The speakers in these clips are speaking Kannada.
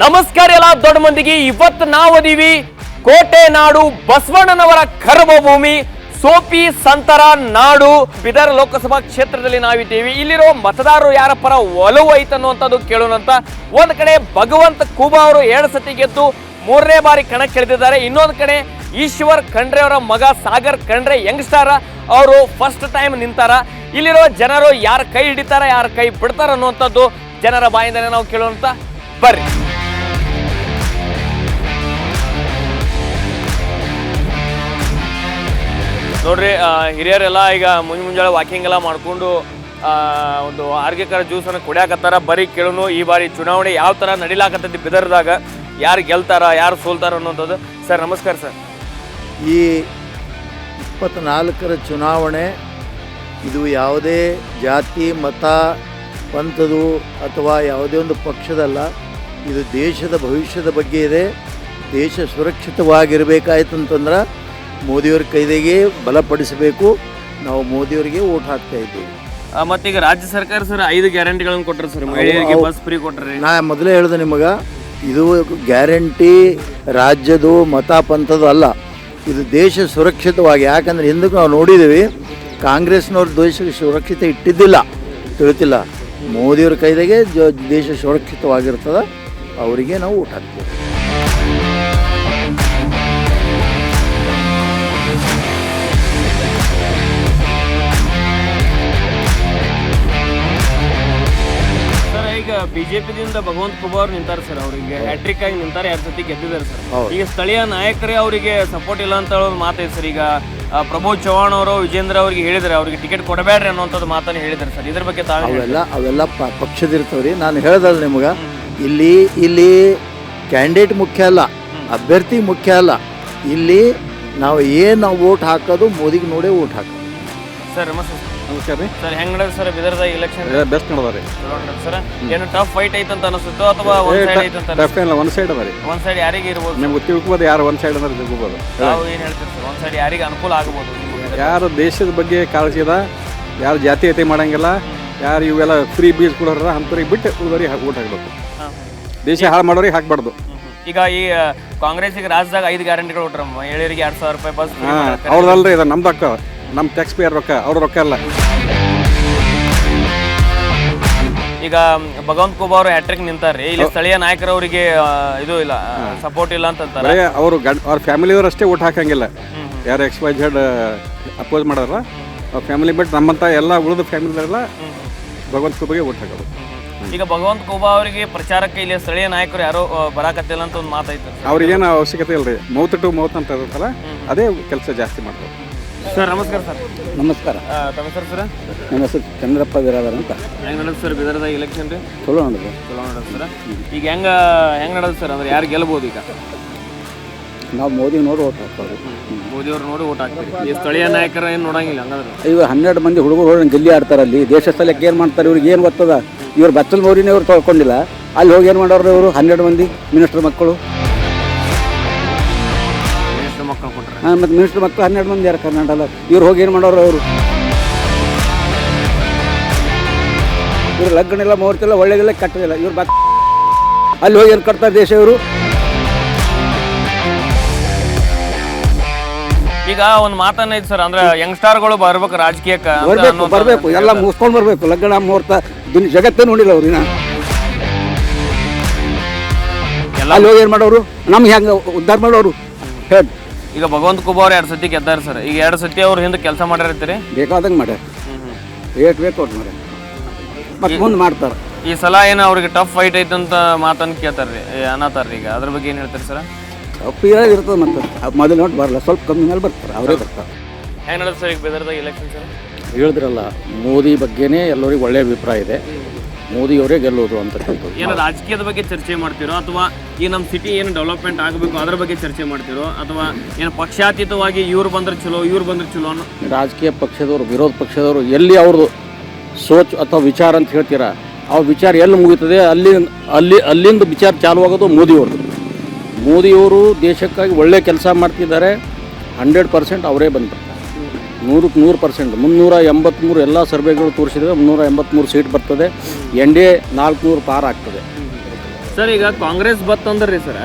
ನಮಸ್ಕಾರ ಎಲ್ಲ ದೊಡ್ಡ ಮಂದಿಗೆ. ಇವತ್ತು ನಾವು ಅದೀವಿ ಕೋಟೆ ನಾಡು, ಬಸವಣ್ಣನವರ ಕರ್ಮಭೂಮಿ, ಸೋಪಿ ಸಂತರ ನಾಡು, ಬೀದರ್ ಲೋಕಸಭಾ ಕ್ಷೇತ್ರದಲ್ಲಿ ನಾವಿದ್ದೀವಿ. ಇಲ್ಲಿರೋ ಮತದಾರರು ಯಾರ ಪರ ಒಲವು ಐತನ್ನುವಂಥದ್ದು ಕೇಳೋಣಂತ. ಒಂದ್ ಕಡೆ ಭಗವಂತ ಖೂಬಾ ಅವರು 2 ಸತಿ ಗೆದ್ದು 3ನೇ ಬಾರಿ ಕಣಕ್ಕಿಳಿದಿದ್ದಾರೆ. ಇನ್ನೊಂದು ಕಡೆ ಈಶ್ವರ್ ಖಂಡ್ರೆ ಅವರ ಮಗ ಸಾಗರ್ ಖಂಡ್ರೆ ಯಂಗ್ಸ್ಟಾರ್ ಅವರು ಫಸ್ಟ್ ಟೈಮ್ ನಿಂತಾರ. ಇಲ್ಲಿರೋ ಜನರು ಯಾರ ಕೈ ಹಿಡಿತಾರ, ಯಾರ ಕೈ ಬಿಡ್ತಾರ ಅನ್ನುವಂಥದ್ದು ಜನರ ಬಾಯಿಂದಲೇ ನಾವು ಕೇಳೋಣಂತ. ಬರ್ರಿ. ನೋಡ್ರಿ, ಹಿರಿಯರೆಲ್ಲ ಈಗ ಮುಂಜಾನೆ ವಾಕಿಂಗ್ ಎಲ್ಲ ಮಾಡ್ಕೊಂಡು ಒಂದು ಆರೋಗ್ಯಕರ ಜ್ಯೂಸನ್ನು ಕುಡಿಯಾಕತ್ತಾರ. ಬರೀ ಕೇಳೋನು ಈ ಬಾರಿ ಚುನಾವಣೆ ಯಾವ ಥರ ನಡಿಲಾಕತ್ತೈತಿ ಬಿದರ್ದಾಗ, ಯಾರು ಗೆಲ್ತಾರ ಯಾರು ಸೋಲ್ತಾರ ಅನ್ನೋಂಥದ್ದು. ಸರ್ ನಮಸ್ಕಾರ ಸರ್. ಈ 24ರ ಚುನಾವಣೆ ಇದು ಯಾವುದೇ ಜಾತಿ ಮತ ಪಂಥದು ಅಥವಾ ಯಾವುದೇ ಒಂದು ಪಕ್ಷದಲ್ಲ. ಇದು ದೇಶದ ಭವಿಷ್ಯದ ಬಗ್ಗೆ ಇದೆ. ದೇಶ ಸುರಕ್ಷಿತವಾಗಿರಬೇಕಾಯ್ತು ಅಂತಂದ್ರೆ ಮೋದಿಯವ್ರ ಕೈದಿಗೆ ಬಲಪಡಿಸಬೇಕು. ನಾವು ಮೋದಿಯವರಿಗೆ ಓಟ್ ಹಾಕ್ತಾ ಇದ್ದೀವಿ. ಮತ್ತೀಗ ರಾಜ್ಯ ಸರ್ಕಾರ ಸರ್ 5 ಗ್ಯಾರಂಟಿಗಳನ್ನು ಕೊಟ್ಟರು ಸರ್. ಮಹಿಳೆಯರಿಗೆ ಬಸ್ ಫ್ರೀ ಕೊಟ್ಟರೆ. ನಾ ಮೊದಲೇ ಹೇಳಿದೆ ನಿಮಗೆ, ಇದು ಗ್ಯಾರಂಟಿ ರಾಜ್ಯದು ಮತ ಪಂಥದ್ದು ಅಲ್ಲ. ಇದು ದೇಶ ಸುರಕ್ಷಿತವಾಗಿ, ಯಾಕಂದರೆ ಹಿಂದಕ್ಕೆ ನಾವು ನೋಡಿದ್ದೀವಿ ಕಾಂಗ್ರೆಸ್ನವ್ರು ದೇಶಕ್ಕೆ ಸುರಕ್ಷಿತ ಇಟ್ಟಿದ್ದಿಲ್ಲ, ತಿಳಿತಿಲ್ಲ. ಮೋದಿಯವ್ರ ಕೈದಾಗೆ ದೇಶ ಸುರಕ್ಷಿತವಾಗಿರ್ತದೆ, ಅವರಿಗೆ ನಾವು ಓಟ್ ಹಾಕ್ತೀವಿ. ಈಗ ಬಿಜೆಪಿದಿಂದ ಭಗವಂತ ಖೂಬಾ ಅವ್ರು ನಿಂತಾರೆ ಸರ್. ಅವರಿಗೆ ಹ್ಯಾಟ್ರಿಕ್ ಆಗಿ ನಿಂತಾರೆ, 2 ಸತಿ ಗೆದ್ದಿದ್ದಾರೆ ಸರ್. ಈಗ ಸ್ಥಳೀಯ ನಾಯಕರೇ ಅವರಿಗೆ ಸಪೋರ್ಟ್ ಇಲ್ಲ ಅಂತ ಹೇಳೋದು ಮಾತೈತೆ ಸರ್. ಈಗ ಪ್ರಮೋದ್ ಚವ್ಹಾಣ್ ಅವರು ವಿಜೇಂದ್ರ ಅವರಿಗೆ ಹೇಳಿದರೆ ಅವರಿಗೆ ಟಿಕೆಟ್ ಕೊಡಬೇಡ್ರಿ ಅನ್ನೋಂಥದ್ದು ಮಾತನ್ನು ಹೇಳಿದ್ದಾರೆ ಸರ್. ಇದ್ರ ಬಗ್ಗೆ ಅವೆಲ್ಲ ಪಕ್ಷದಿರ್ತವ್ರಿ. ನಾನು ಹೇಳ್ದಲ್ಲ ನಿಮ್ಗೆ, ಇಲ್ಲಿ ಕ್ಯಾಂಡಿಡೇಟ್ ಮುಖ್ಯ ಅಲ್ಲ, ಅಭ್ಯರ್ಥಿ ಮುಖ್ಯ ಅಲ್ಲ. ಇಲ್ಲಿ ನಾವು ಓಟ್ ಹಾಕೋದು ಮೋದಿಗೆ ನೋಡೇ ಓಟ್ ಹಾಕೋದು. ಸರ್ ನಮಸ್ತೆ ನಮಸ್ಕಾರ ರೀ ಸರ್. ಹೆಂಗ್ ನಡೆದ ಸರ್ ಬಿದರ್ದಾಗ ಎಲೆಕ್ಷನ್? ಬೆಸ್ಟ್ ನಡೆದ ರೀ ಸರ್. ಏನು ಟಫ್ ಫೈಟ್ ಐತಂತ ಅನಿಸುತ್ತೋ ಅಥವಾ ಒನ್ ಸೈಡ್ ಐತಂತ? ಟಫ್ ಇಲ್ಲ, ಒನ್ ಸೈಡ್ ಅದ ರೀ. ಒನ್ ಸೈಡ್ ಯಾರಿಗೆ ಇರ್ಬೋದು ನಿಮ್ಗೆ ತಿಳ್ಕೊಬೋದು, ಯಾರು ಒನ್ ಸೈಡ್ ಅಂದ್ರೆ ತಿಳ್ಕೊಬೋದು. ನಾವು ಏನು ಹೇಳ್ತೀವಿ ಸರ್, ಒನ್ ಸೈಡ್ ಯಾರಿಗೆ ಅನುಕೂಲ ಆಗ್ಬೋದು? ಯಾರು ದೇಶದ ಬಗ್ಗೆ ಕಾಳಜಿ ಅದ, ಯಾರು ಜಾತೀಯತೆ ಮಾಡಂಗಿಲ್ಲ, ಯಾರು ಇವೆಲ್ಲ ಫ್ರೀ ಬೀಜ್ ಕೊಡೋರ ಅಂಥವ್ರಿಗೆ ಬಿಟ್ಟು ಉಳಿದವ್ರಿಗೆ ಓಟ್ ಹಾಕ್ಬೇಕು. ದೇಶ ಹಾಳು ಮಾಡೋರಿಗೆ ಹಾಕ್ಬಾರ್ದು. ಈಗ ಈ ಕಾಂಗ್ರೆಸ್ಸಿಗೆ ರಾಜ್ಯದಾಗ 5 ಗ್ಯಾರಂಟಿಗಳು ಕೊಟ್ರ. ಮಹಿಳೆಯರಿಗೆ 2000 ರೂಪಾಯಿ ಬಸ್. ಅವ್ರದಲ್ರಿ, ಇದು ನಮ್ದು ರೊಕ್ಕ, ನಮ್ಮ ಟ್ಯಾಕ್ಸ್ ಪೇಯರ್ ರೊಕ್ಕ, ಅವ್ರ ರೊಕ್ಕ ಅಲ್ಲ. ಈಗ ಭಗವಂತ ಖೂಬಾ ಅವರು ಹ್ಯಾಟ್ರಿಕ್ ನಿಂತಾರ್ರಿ. ಇಲ್ಲಿ ಸ್ಥಳೀಯ ನಾಯಕರವರಿಗೆ ಇದು ಇಲ್ಲ, ಸಪೋರ್ಟ್ ಇಲ್ಲ ಅಂತಂತಾರೆ. ಅವ್ರ ಫ್ಯಾಮಿಲಿಯವ್ರು ಅಷ್ಟೇ ಓಟ್ ಹಾಕಂಗಿಲ್ಲ. ಯಾರು XYZ ಅಪೋಸ್ ಮಾಡೋರ ಅವ್ರ ಫ್ಯಾಮಿಲಿ ಬಿಟ್ಟು ನಮ್ಮಂತ ಎಲ್ಲ ಉಳಿದ ಫ್ಯಾಮಿಲಿಯಲ್ಲ ಭಗವಂತ ಖೂಬಾಗೆ ಓಟ್ ಹಾಕೋದು. ಈಗ ಭಗವಂತ ಖೂಬಾ ಅವರಿಗೆ ಪ್ರಚಾರಕ್ಕೆ ಇಲ್ಲಿ ಸ್ಥಳೀಯ ನಾಯಕರು ಯಾರೋ ಬರಾಕತ್ತಿಲ್ಲ ಅಂತ ಒಂದು ಮಾತಾಯ್ತು. ಅವ್ರಿಗೇನು ಅವಶ್ಯಕತೆ ಇಲ್ಲ ರೀ. ಮೌತ್ ಟು ಮೌತ್ ಅಂತ ಇರುತ್ತಲ್ಲ, ಅದೇ ಕೆಲಸ ಜಾಸ್ತಿ ಮಾಡ್ತಾರೆ. ಸರ್ ನಮಸ್ಕಾರ ಸರ್. ನಮಸ್ಕಾರ. ತಮ್ಮ ಸರ್ ಸರ್? ನನ್ನ ಹೆಸರು ಚಂದ್ರಪ್ಪ ಬಿರಾದರ್ ಅಂತ. ಹೆಂಗೆ ನಡೆದು ಸರ್ ಬಿದರ್ದಾಗ ಎಲೆಕ್ಷನ್ ರೀ? ಚಲೋ ನಡೆದು ಸರ್. ಈಗ ಹೆಂಗೆ ನಡೆದು ಸರ್? ಅಂದ್ರೆ ಯಾರು ಗೆಲ್ಬೋದು? ಈಗ ನಾವು ಮೋದಿ ನೋಡಿ ಓಟ್ ಹಾಕ್ತಾರೆ. ಮೋದಿಯವ್ರು ನೋಡಿ ಓಟ್ ಹಾಕ್ತೀರಿ. ಈ ಸ್ಥಳೀಯ ನಾಯಕರ ಏನು ನೋಡಂಗಿಲ್ಲ ಹಂಗಂದ್ರೆ? ಇವ 12 ಮಂದಿ ಹುಡುಗರು ಗೆಲ್ಲಿ ಆಡ್ತಾರೆ. ಅಲ್ಲಿ ದೇಶ ಸ್ಥಳಕ್ಕೆ ಏನು ಮಾಡ್ತಾರೆ ಇವ್ರಿಗೆ ಏನು ಗೊತ್ತದ? ಇವ್ರು ಬಚ್ಚಲ್ ಮೋರಿನೇ ಇವ್ರು ತೊಳ್ಕೊಂಡಿಲ್ಲ. ಅಲ್ಲಿ ಹೋಗಿ ಏನು ಮಾಡೋರು ಇವರು? 12 ಮಂದಿ ಮಿನಿಸ್ಟರ್ ಮಕ್ಕಳು. ಮಕ್ಕಳು ಕೊಟ್ಟರೆ ಮತ್ತು ಮಿನಿಸ್ಟರ್ ಮಕ್ಕಳು 12 ಮಂದಿ ಯಾರು ಕರ್ನಾಟಕ? ಇವ್ರು ಹೋಗಿ ಏನು ಮಾಡೋರು? ಇವ್ರು ಲಗ್ನ ಇಲ್ಲ, ಮುಹೂರ್ತಿಲ್ಲ, ಒಳ್ಳೆದಿಲ್ಲ, ಕಟ್ಟದಿಲ್ಲ. ಇವ್ರು ಅಲ್ಲಿ ಹೋಗಿ ಏನು ಕಟ್ತಾರೆ ದೇಶ ಇವರು? ಈಗ ಒಂದು ಮಾತನ್ನ ಐತೆ ಸರ್, ಅಂದ್ರೆ ಯಂಗ್ಸ್ಟಾರ್ಗಳು ಬರ್ಬೇಕು ರಾಜಕೀಯಕ್ಕೆ. ಬರಬೇಕು, ಎಲ್ಲ ಮುಗಿಸ್ಕೊಂಡು ಬರಬೇಕು. ಲಗ್ನ ಮುಹೂರ್ತ ಜಗತ್ತೇ ನೋಡಿಲ್ಲ ಅವ್ರು. ಅಲ್ಲಿ ಹೋಗಿ ಏನು ಮಾಡೋರು? ನಮ್ಗೆ ಹೆಂಗೆ ಉದ್ಧಾರ ಮಾಡೋರು ಹೇಳಿ? ಈಗ ಭಗವಂತ ಖೂಬಾ ಅವ್ರು 2 ಸತಿ ಗೆದ್ದಾರ ಸರ್. ಈಗ 2 ಸತಿ ಅವ್ರು ಹಿಂದೆ ಕೆಲಸ ಮಾಡಿರ್ತೀರಿ? ಬೇಕಾದಂಗೆ ಮಾಡ್ಯಾರ. ರೇಟ್ ಬೇಕು ಅವ್ರು ಮಾಡ್ಯಾರ, ಮತ್ತೆ ಮುಂದೆ ಮಾಡ್ತಾರೆ. ಈ ಸಲ ಏನು ಅವ್ರಿಗೆ ಟಫ್ ಫೈಟ್ ಐತೆ ಅಂತ ಮಾತನ್ನು ಕೇಳ್ತಾರ್ರಿ, ಅನ್ನತಾರ್ರಿ. ಈಗ ಅದ್ರ ಬಗ್ಗೆ ಏನು ಹೇಳ್ತಾರೆ ಸರ್? ತಪ್ಪು ಇರ್ತದೆ. ಮತ್ತೆ ಮೊದಲು ನೋಡಿ ಬರಲ್ಲ, ಸ್ವಲ್ಪ ಕಮ್ಮಿ ಮೇಲೆ ಬರ್ತಾರೆ, ಅವರೇ ಬರ್ತಾರೆ. ಹೆಂಗೆ ನಡೆದ ಸರ್ ಈಗ ಬಿದರ್ದಾಗ ಎಲೆಕ್ಷನ್ ಸರ್? ಹೇಳಿದ್ರಲ್ಲ, ಮೋದಿ ಬಗ್ಗೆನೇ ಎಲ್ಲರಿಗೂ ಒಳ್ಳೆಯ ಅಭಿಪ್ರಾಯ ಇದೆ. ಮೋದಿಯವರೇ ಗೆಲ್ಲೋದು ಅಂತ. ಏನು ರಾಜಕೀಯದ ಬಗ್ಗೆ ಚರ್ಚೆ ಮಾಡ್ತಿರೋ ಅಥವಾ ಈ ನಮ್ಮ ಸಿಟಿ ಏನು ಡೆವಲಪ್ಮೆಂಟ್ ಆಗಬೇಕು ಅದ್ರ ಬಗ್ಗೆ ಚರ್ಚೆ ಮಾಡ್ತಿರೋ ಅಥವಾ ಏನು ಪಕ್ಷಾತೀತವಾಗಿ ಇವ್ರು ಬಂದ್ರೆ ಚಲೋ ಇವ್ರು ಬಂದ್ರೆ ಚಲೋ ಅನ್ನೋ? ರಾಜಕೀಯ ಪಕ್ಷದವರು, ವಿರೋಧ ಪಕ್ಷದವರು ಎಲ್ಲಿ ಅವ್ರದ್ದು ಸೋಚ್ ಅಥವಾ ವಿಚಾರ ಅಂತ ಹೇಳ್ತೀರಾ, ಆ ವಿಚಾರ ಎಲ್ಲಿ ಮುಗಿತದೆ ಅಲ್ಲಿಂದ ವಿಚಾರ ಚಾಲು ಆಗೋದು ಮೋದಿಯವ್ರದ್ದು. ಮೋದಿಯವರು ದೇಶಕ್ಕಾಗಿ ಒಳ್ಳೆ ಕೆಲಸ ಮಾಡ್ತಿದ್ದಾರೆ. 100% ಅವರೇ ಬಂದರು. 100% 383 ಎಲ್ಲ ಸರ್ವೆಗಳು ತೋರಿಸಿದರೆ 383 ಸೀಟ್ ಬರ್ತದೆ. NDA 400 ಪಾರ್ ಆಗ್ತದೆ. ಸರ್ ಈಗ ಕಾಂಗ್ರೆಸ್ ಬತ್ತಂದ್ರಿ ಸರ್,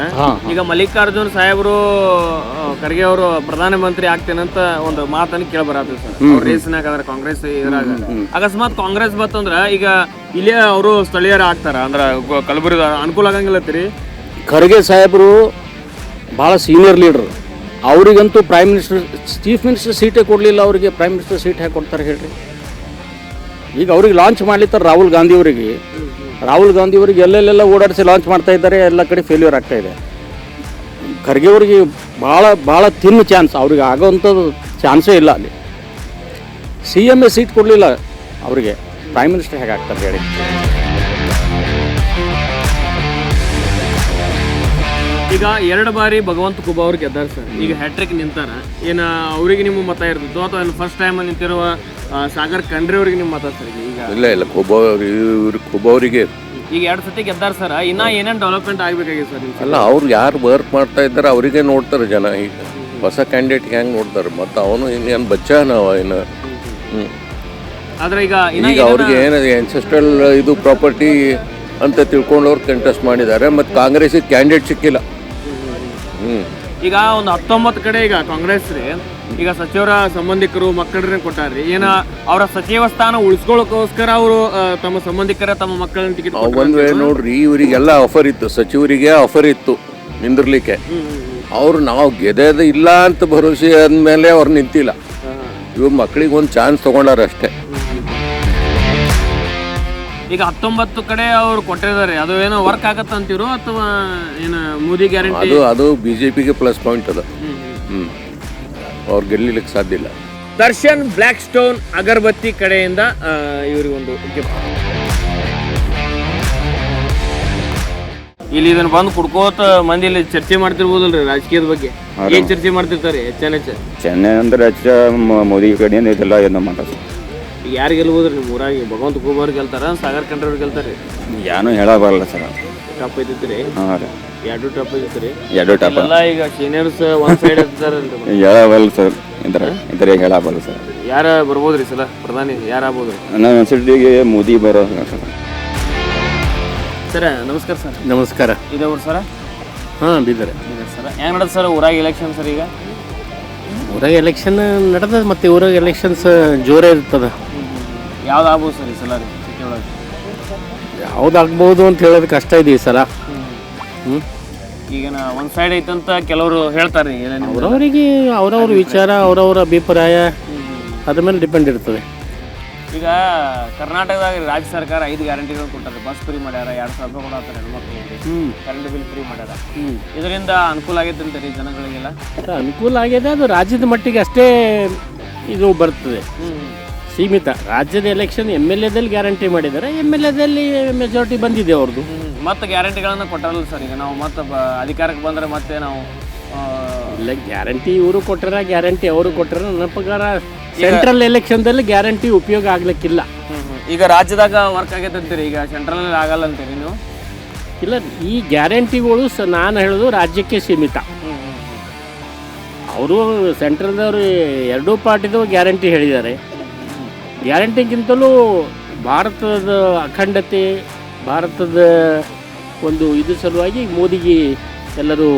ಈಗ ಮಲ್ಲಿಕಾರ್ಜುನ್ ಸಾಹೇಬರು ಖರ್ಗೆ ಅವರು ಪ್ರಧಾನಮಂತ್ರಿ ಆಗ್ತೇನಂತ ಒಂದು ಮಾತನ್ನ ಕೇಳಬರತ್ರಿ ಸರ್. ಅವ್ರ ರೇಸ್ನಾಗ ಅದ್ರ ಕಾಂಗ್ರೆಸ್ ಇದ್ರಾಗ ಅಕಸ್ಮಾತ್ ಕಾಂಗ್ರೆಸ್ ಬತ್ತಂದ್ರ ಈಗ ಇಲ್ಲೇ ಅವರು ಸ್ಥಳೀಯರ ಆಗ್ತಾರ ಅಂದ್ರ ಕಲಬುರಗಿ ಅನುಕೂಲ ಆಗಂಗಿಲ್ಲತ್ತೀರಿ? ಖರ್ಗೆ ಸಾಹೇಬರು ಭಾಳ ಸೀನಿಯರ್ ಲೀಡ್ರ್, ಅವರಿಗಂತೂ ಪ್ರೈಮ್ ಮಿನಿಸ್ಟರ್ ಚೀಫ್ ಮಿನಿಸ್ಟರ್ ಸೀಟೇ ಕೊಡಲಿಲ್ಲ. ಅವರಿಗೆ ಪ್ರೈಮ್ ಮಿನಿಸ್ಟರ್ ಸೀಟ್ ಹೇಗೆ ಕೊಡ್ತಾರೆ ಹೇಳ್ರಿ? ಈಗ ಅವ್ರಿಗೆ ಲಾಂಚ್ ಮಾಡ್ಲಿತ್ತಾರೆ ರಾಹುಲ್ ಗಾಂಧಿ ಅವರಿಗೆ ಎಲ್ಲೆಲ್ಲೆಲ್ಲ ಓಡಾಡಿಸಿ ಲಾಂಚ್ ಮಾಡ್ತಾ ಇದ್ದಾರೆ, ಎಲ್ಲ ಕಡೆ ಫೇಲ್ಯೂರ್ ಆಗ್ತಾ ಇದೆ. ಖರ್ಗೆ ಅವ್ರಿಗೆ ಭಾಳ ತಿನ್ ಚಾನ್ಸ್, ಅವ್ರಿಗೆ ಆಗೋವಂಥದ್ದು ಚಾನ್ಸೇ ಇಲ್ಲ. ಅಲ್ಲಿ CM ಸೀಟ್ ಕೊಡಲಿಲ್ಲ ಅವರಿಗೆ, ಪ್ರೈಮ್ ಮಿನಿಸ್ಟರ್ ಹೇಗೆ ಆಗ್ತಾರೆ ಹೇಳಿ? ಈಗ 2 ಬಾರಿ ಭಗವಂತ ಖೂಬಾ ಅವ್ರು ಗೆದ್ದಾರ ಸರ್, ಈಗ ಹ್ಯಾಟ್ರಿಕ್ ನಿಂತಾರ. ಏನು ಅವರಿಗೆ ನಿಮ್ಮ ಮತ ಇರ್ತಿತ್ತು ಅಥವಾ ಫಸ್ಟ್ ಟೈಮ್ ನಿಂತಿರುವ ಸಾಗರ್ ಖಂಡ್ರೆ ಅವ್ರಿಗೆ ನಿಮ್ಮ ಮತ ಸರ್? ಈಗ ಇಲ್ಲ ಖೂಬಾ ಅವರಿಗೆ ಈಗ 2 ಸತಿ ಗೆದ್ದಾರ ಸರ್, ಇನ್ನ ಏನೇನು ಡೆವಲಪ್ಮೆಂಟ್ ಆಗ್ಬೇಕಾಗಿದೆ ಸರ್? ಅಲ್ಲ, ಅವ್ರು ಯಾರು ವರ್ಕ್ ಮಾಡ್ತಾ ಇದ್ದಾರೆ ಅವರಿಗೆ ನೋಡ್ತಾರೆ ಜನ. ಈಗ ಹೊಸ ಕ್ಯಾಂಡಿಡೇಟ್ ಹೆಂಗೆ ನೋಡ್ತಾರೆ, ಮತ್ತು ಅವನು ಇನ್ನೇನು ಬಚ್ಚಾನವ ಏನು. ಆದ್ರೆ ಈಗ ಅವ್ರಿಗೆ ಏನಿದೆ ಆನ್ಸೆಸ್ಟ್ರಲ್ ಇದು ಪ್ರಾಪರ್ಟಿ ಅಂತ ತಿಳ್ಕೊಂಡು ಅವ್ರು ಕಂಟೆಸ್ಟ್ ಮಾಡಿದ್ದಾರೆ, ಮತ್ತು ಕಾಂಗ್ರೆಸ್ಸಿಗೆ ಕ್ಯಾಂಡಿಡೇಟ್ ಸಿಕ್ಕಿಲ್ಲ. ಈಗ ಒಂದು 19 ಕಡೆ ಈಗ ಕಾಂಗ್ರೆಸ್ ರೀ ಈಗ ಸಚಿವರ ಸಂಬಂಧಿಕರು ಮಕ್ಕಳನ್ನ ಕೊಟ್ಟಾರ್ರಿ. ಏನ ಅವರ ಸಚಿವ ಸ್ಥಾನ ಉಳಿಸ್ಕೊಳ್ಳೋಕೋಸ್ಕರ ಅವರು ತಮ್ಮ ಸಂಬಂಧಿಕರ ತಮ್ಮ ಮಕ್ಕಳನ್ನ ಟಿಕೆಟ್ ಒಂದ್ ವೇಳೆ ನೋಡ್ರಿ, ಇವರಿಗೆಲ್ಲ ಆಫರ್ ಇತ್ತು, ಸಚಿವರಿಗೆ ಆಫರ್ ಇತ್ತು ನಿಂದಿರ್ಲಿಕ್ಕೆ. ಅವ್ರು ನಾವು ಗೆದೋದು ಇಲ್ಲ ಅಂತ ಭರವಸೆ ಆದ್ಮೇಲೆ ಅವ್ರು ನಿಂತಿಲ್ಲ. ಇವ್ರ ಮಕ್ಕಳಿಗೆ ಒಂದು ಚಾನ್ಸ್ ತಗೊಂಡಾರ ಅಷ್ಟೇ. ಈಗ 19 ಕಡೆ ಅವ್ರು ಕೊಟ್ಟಿದ್ದಾರೆ, ಅದು ಏನೋ ವರ್ಕ್ ಆಗತ್ತ ಅಂತೀರೋ ಅಥವಾ ಏನು ಮೋದಿ ಗ್ಯಾರಂಟಿ? ಅದು BJPಗೆ ಪ್ಲಸ್ ಪಾಯಿಂಟ್ ಅದ. ಅವ್ರು ಗೆಲ್ಲಲಿಕ್ಕೆ ಸಾಧ್ಯ ಇಲ್ಲ. ದರ್ಶನ್ ಬ್ಲ್ಯಾಕ್ ಸ್ಟೋನ್ ಅಗರಬತ್ತಿ ಕಡೆಯಿಂದ ಇವ್ರಿಗೆ ಒಂದು ಗಿಫ್ಟ್. ಇಲ್ಲಿ ಇದನ್ನ ಬಂದು ಕುಡ್ಕೋತ ಮಂದಿ ಇಲ್ಲಿ ಚರ್ಚೆ ಮಾಡ್ತಿರ್ಬೋದಲ್ರಿ ರಾಜಕೀಯದ ಬಗ್ಗೆ? ಏನ್ ಚರ್ಚೆ ಮಾಡ್ತಿರ್ತಾರೆ ಚೆನ್ನೈ ಅಂದ್ರೆ ಮೋದಿ ಕಡೆಯಿಂದ ಇದೆಲ್ಲ ಏನೋ ಮಾತಾಡ್ತಾರೆ. ಯಾರು ಗೆಲ್ಬೋದ್ರಿ ನಿಮ್ಮ ಊರಾಗಿ? ಭಗವಂತ ಖೂಬಾ ಅವ್ರು ಗೆಲ್ತಾರ, ಸಾಗರ್ ಖಂಡ್ರೆ ಅವ್ರು ಗೆಲ್ತಾರೆ? ಏನೂ ಹೇಳಬಾರಲ್ಲ ಸರ್. ಟಪ್ ಐತಿತ್ರಿ? ಹಾಂ ರೀ, 2 ಟಪ್ ಐತಿತ್ರಿ. 2 ಟಪ್ ಎಲ್ಲ ಈಗ ಸೀನಿಯರ್ಸ್ ಒಂದ್ ಸೈಡ್ ಇರ್ತಾರಲ್ರಿ. ಹೇಳಬಲ್ಲ ಸರ್, ಇಂತರ ಹೇಳಬಲ್ಲ ಸರ್. ಯಾರ ಬರ್ಬೋದ್ರಿ ಸಲ ಪ್ರಧಾನಿ? ಯಾರು ಆಗ್ಬೋದ್ರಿ? ನನ್ನ ಅನ್ಸಿಟ್ಟಿಗೆ ಮೋದಿ ಬರೋ ಸರ. ನಮಸ್ಕಾರ ಸರ್. ನಮಸ್ಕಾರ. ಇದವ್ರು ಸರ? ಹಾಂ, ಬೀದರ್ ಸರ್. ಹೆಂಗ್ ನಡೆದ ಸರ್ ಊರಾಗ ಎಲೆಕ್ಷನ್ ಸರ್? ಈಗ ಊರಾಗ ಎಲೆಕ್ಷನ್ ನಡೆದ, ಮತ್ತು ಊರಾಗ ಎಲೆಕ್ಷನ್ಸ್ ಜೋರೇ ಇರ್ತದೆ. ಯಾವ್ದು ಆಗ್ಬೋದು ಸರ್ ಈ ಸಲ ಸಿಟಿ ಒಳಗೆ? ಯಾವ್ದಾಗ್ಬೋದು ಅಂತ ಹೇಳೋದು ಕಷ್ಟ ಇದೆ ಈ ಸಲ. ಈಗ ಒಂದ್ ಸೈಡ್ ಐತಂತ ಕೆಲವರು ಹೇಳ್ತಾರೆ. ಅವರವರಿಗೆ ಅವರವ್ರ ವಿಚಾರ, ಅವರವರ ಅಭಿಪ್ರಾಯ, ಅದ್ರ ಮೇಲೆ ಡಿಪೆಂಡ್ ಇರ್ತದೆ. ಈಗ ಕರ್ನಾಟಕದಾಗ ರಾಜ್ಯ ಸರ್ಕಾರ 5 ಗ್ಯಾರಂಟಿಗಳು ಕೊಟ್ಟಾರೆ. ಬಸ್ ಫ್ರೀ ಮಾಡ್ಯಾರ, 2,000 ರೂಪಾಯಿ ಕೊಡತ್ತಾರೆ ಹೆಣ್ಮಕ್ಳಿಗೆ, ಕರೆಂಟ್ ಬಿಲ್ ಫ್ರೀ ಮಾಡ್ಯಾರ. ಇದರಿಂದ ಅನುಕೂಲ ಆಗೈತೆ ಅಂತೀರಿ ಜನಗಳಿಗೆಲ್ಲ? ಅನುಕೂಲ ಆಗಿದೆ, ಅದು ರಾಜ್ಯದ ಮಟ್ಟಿಗೆ ಅಷ್ಟೇ ಇದು ಬರ್ತದೆ, ಸೀಮಿತ. ರಾಜ್ಯದ ಎಲೆಕ್ಷನ್ MLAದಲ್ಲಿ ಗ್ಯಾರಂಟಿ ಮಾಡಿದ್ದಾರೆ, MLAದಲ್ಲಿ ಮೆಜಾರಿಟಿ ಬಂದಿದೆ ಅವ್ರದ್ದು. ಮತ್ತೆ ಗ್ಯಾರಂಟಿಗಳನ್ನ ಕೊಟ್ಟಾರಲ್ಲ ಸರ್? ಈಗ ನಾವು ಮತ್ತೆ ಅಧಿಕಾರಕ್ಕೆ ಬಂದರೆ ಮತ್ತೆ ನಾವು ಇಲ್ಲ, ಗ್ಯಾರಂಟಿ ಇವರು ಕೊಟ್ಟರ, ಗ್ಯಾರಂಟಿ ಅವರು ಕೊಟ್ಟರ. ನನ್ನ ಪ್ರಕಾರ ಸೆಂಟ್ರಲ್ ಎಲೆಕ್ಷನ್ದಲ್ಲಿ ಗ್ಯಾರಂಟಿ ಉಪಯೋಗ ಆಗ್ಲಿಕ್ಕಿಲ್ಲ. ಈಗ ರಾಜ್ಯದಾಗ ವರ್ಕ್ ಆಗೈತೆ ಅಂತೀರಿ, ಈಗ ಸೆಂಟ್ರಲ್ ಆಗಲ್ಲ ಅಂತೀರಿ ನೀವು? ಇಲ್ಲ, ಈ ಗ್ಯಾರಂಟಿಗಳು ನಾನು ಹೇಳೋದು ರಾಜ್ಯಕ್ಕೆ ಸೀಮಿತ. ಅವರು ಸೆಂಟ್ರಲ್ದವರು 2 ಪಾರ್ಟಿದವರು ಗ್ಯಾರಂಟಿ ಹೇಳಿದ್ದಾರೆ. ಗ್ಯಾರಂಟಿಗಿಂತಲೂ ಭಾರತದ ಅಖಂಡತೆ, ಭಾರತದ ಒಂದು ಇದು ಸಲುವಾಗಿ ಮೋದಿಗೆ ಎಲ್ಲರೂ